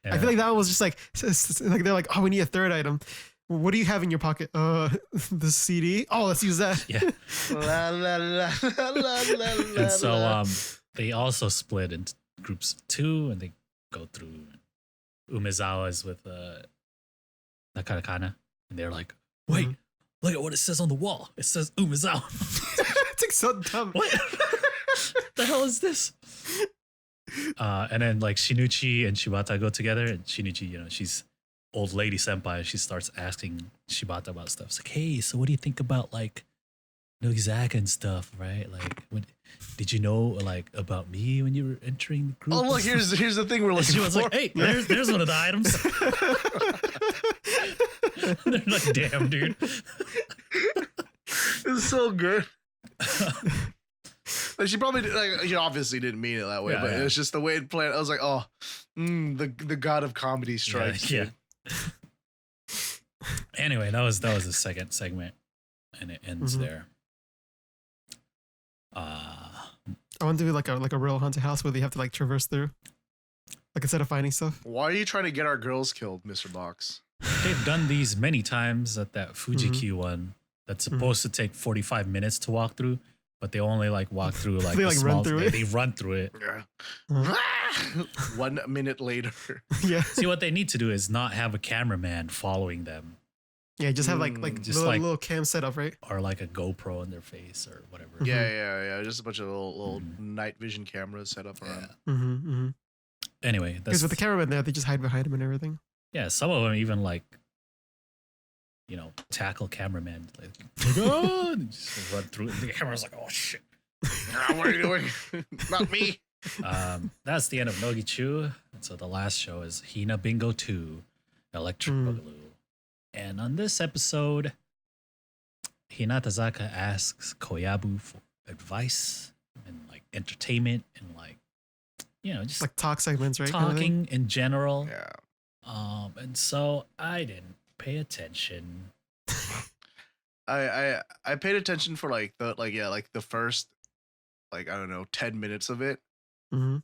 I feel like that was just like they're like, oh, we need a 3rd item. What do you have in your pocket? The CD. Oh, let's use that. Yeah. La, la, la, la, la, la, and so they also split into groups of 2, and they go through. Umezawa's with Nakarakana, and they're like, wait, look at what it says on the wall. It says umezao. It's like so dumb. What the hell is this? And then like Shinichi and Shibata go together, and Shinichi, she's old lady senpai, and she starts asking Shibata about stuff. It's like, hey, so what do you think about like Nogizaka and stuff, right? Like, what did you know like about me when you were entering the group? Oh, look, here's the thing we're looking she for. was like, hey, there's one of the items. They're like, damn, dude. It's so good. Like, she probably obviously didn't mean it that way, but it was just the way it played. I was like, oh, the god of comedy strikes. Yeah. Anyway, that was the second segment, and it ends there. I want to do like a real haunted house where they have to like traverse through, like instead of finding stuff. Why are you trying to get our girls killed, Mr. Box? They've done these many times at that Fujiki one that's supposed to take 45 minutes to walk through, but they only like walk through like they like run through it. They run through it. Yeah. 1 minute later. Yeah. See, what they need to do is not have a cameraman following them. Yeah, just have like just little cam setup, right? Or like a GoPro in their face or whatever. Yeah. Just a bunch of little night vision cameras set up around. Anyway, because with the cameraman there, they just hide behind him and everything. Yeah, some of them even like, tackle cameraman, like, oh, and just run through it. The camera's like, oh shit. What are you doing? Not me. That's the end of Nogichu. And so the last show is Hinabingo 2, Electric Boogaloo. And on this episode, Hinatazaka asks Koyabu for advice and like entertainment and like, just like talk segments, right? Talking in general. Yeah. And so I didn't pay attention. I paid attention for like the first, like, I don't know, 10 minutes of it. And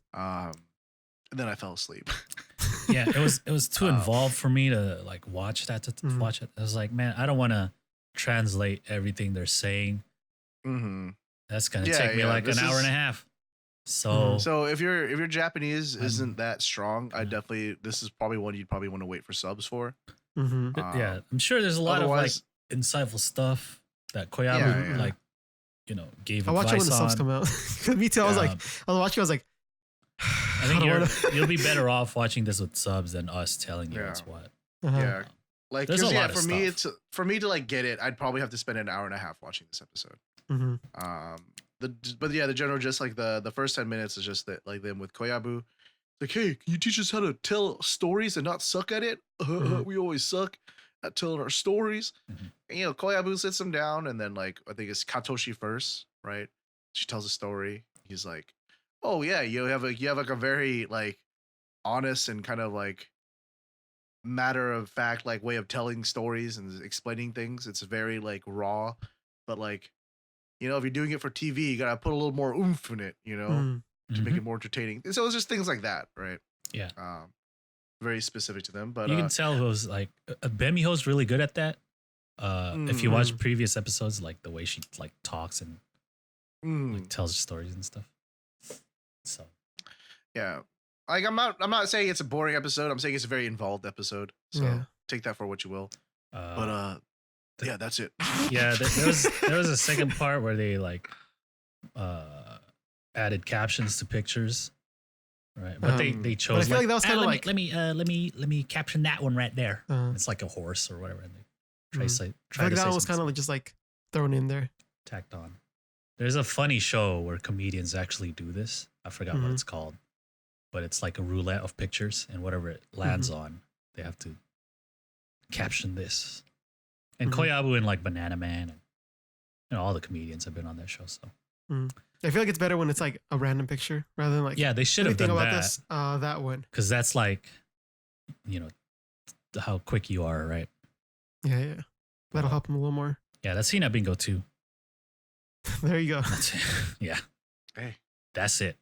then I fell asleep. Yeah, it was too involved for me to like watch that. Watch it. I was like, man, I don't want to translate everything they're saying. That's gonna take me like an hour and a half. So if your Japanese isn't that strong, this is probably one you'd probably want to wait for subs for. Yeah, I'm sure there's a lot of like insightful stuff that Koyabu gave advice on. I'll watch it when the subs come out. Me too. I was watching. I was like, I think you'll be better off watching this with subs than us telling you what's what. Yeah, like there's a lot of for me to like get it, I'd probably have to spend an hour and a half watching this episode. The general gist, like the first 10 minutes is just that, like, them with Koyabu, like, hey, can you teach us how to tell stories and not suck at it? We always suck at telling our stories. And, Koyabu sits him down, and then like I think it's Katoshi first, right? She tells a story. He's like, oh yeah, you have like a very like honest and kind of like matter of fact like way of telling stories and explaining things. It's very like raw, but like, if you're doing it for TV, you gotta put a little more oomph in it, to make it more entertaining. So it's just things like that, right? Yeah. Very specific to them, but you can tell who's like Bemiho's really good at that. If you watch previous episodes, like the way she like talks and like tells stories and stuff. So, yeah, like I'm not saying it's a boring episode. I'm saying it's a very involved episode. So take that for what you will. Yeah, that's it. Yeah, there was a second part where they like added captions to pictures, right? But they chose. But I feel like that was kind of like let me caption that one right there. It's like a horse or whatever. And they I feel like that was kind of like just like thrown in there, tacked on. There's a funny show where comedians actually do this. I forgot what it's called, but it's like a roulette of pictures, and whatever it lands on, they have to caption this. And Koyabu and like Banana Man, and all the comedians have been on that show. So I feel like it's better when it's like a random picture rather than like they should have done about that. This, that one, because that's like how quick you are, right? Yeah, that'll help them a little more. Yeah, that's Hinabingo too. There you go. That's it. Yeah. Hey, that's it.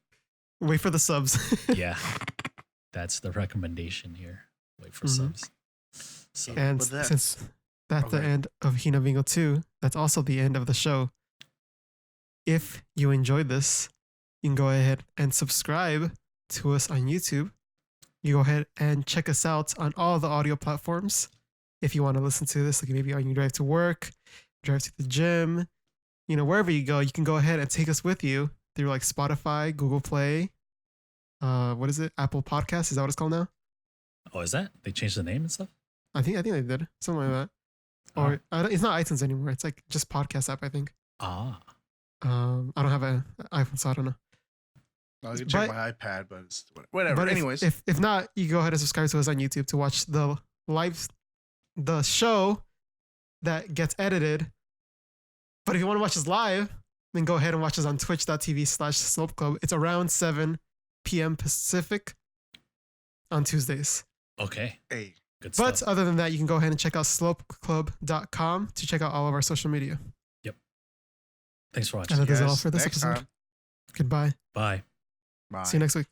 Wait for the subs. Yeah, that's the recommendation here. Wait for subs. So, and since that's the end of Hinabingo 2, that's also the end of the show. If you enjoyed this, you can go ahead and subscribe to us on YouTube. You go ahead and check us out on all the audio platforms. if you want to listen to this, like maybe on your drive to work, drive to the gym, wherever you go, you can go ahead and take us with you through like Spotify, Google Play, what is it? Apple Podcasts, is that what it's called now? Oh, is that? They changed the name and stuff? I think they did. Something like that. Or it's not iTunes anymore. It's like just podcast app, I think. Ah. I don't have an iPhone, so I don't know. I can check my iPad, but it's whatever. But anyways. If not, you go ahead and subscribe to us on YouTube to watch the show that gets edited. But if you want to watch us live, then go ahead and watch us on twitch.tv/Slope Club. It's around 7 p.m. Pacific on Tuesdays. Okay. Hey. Good stuff. But other than that, you can go ahead and check out slopeclub.com to check out all of our social media. Yep. Thanks for watching. And that does it all for this episode. Time. Goodbye. Bye. See you next week.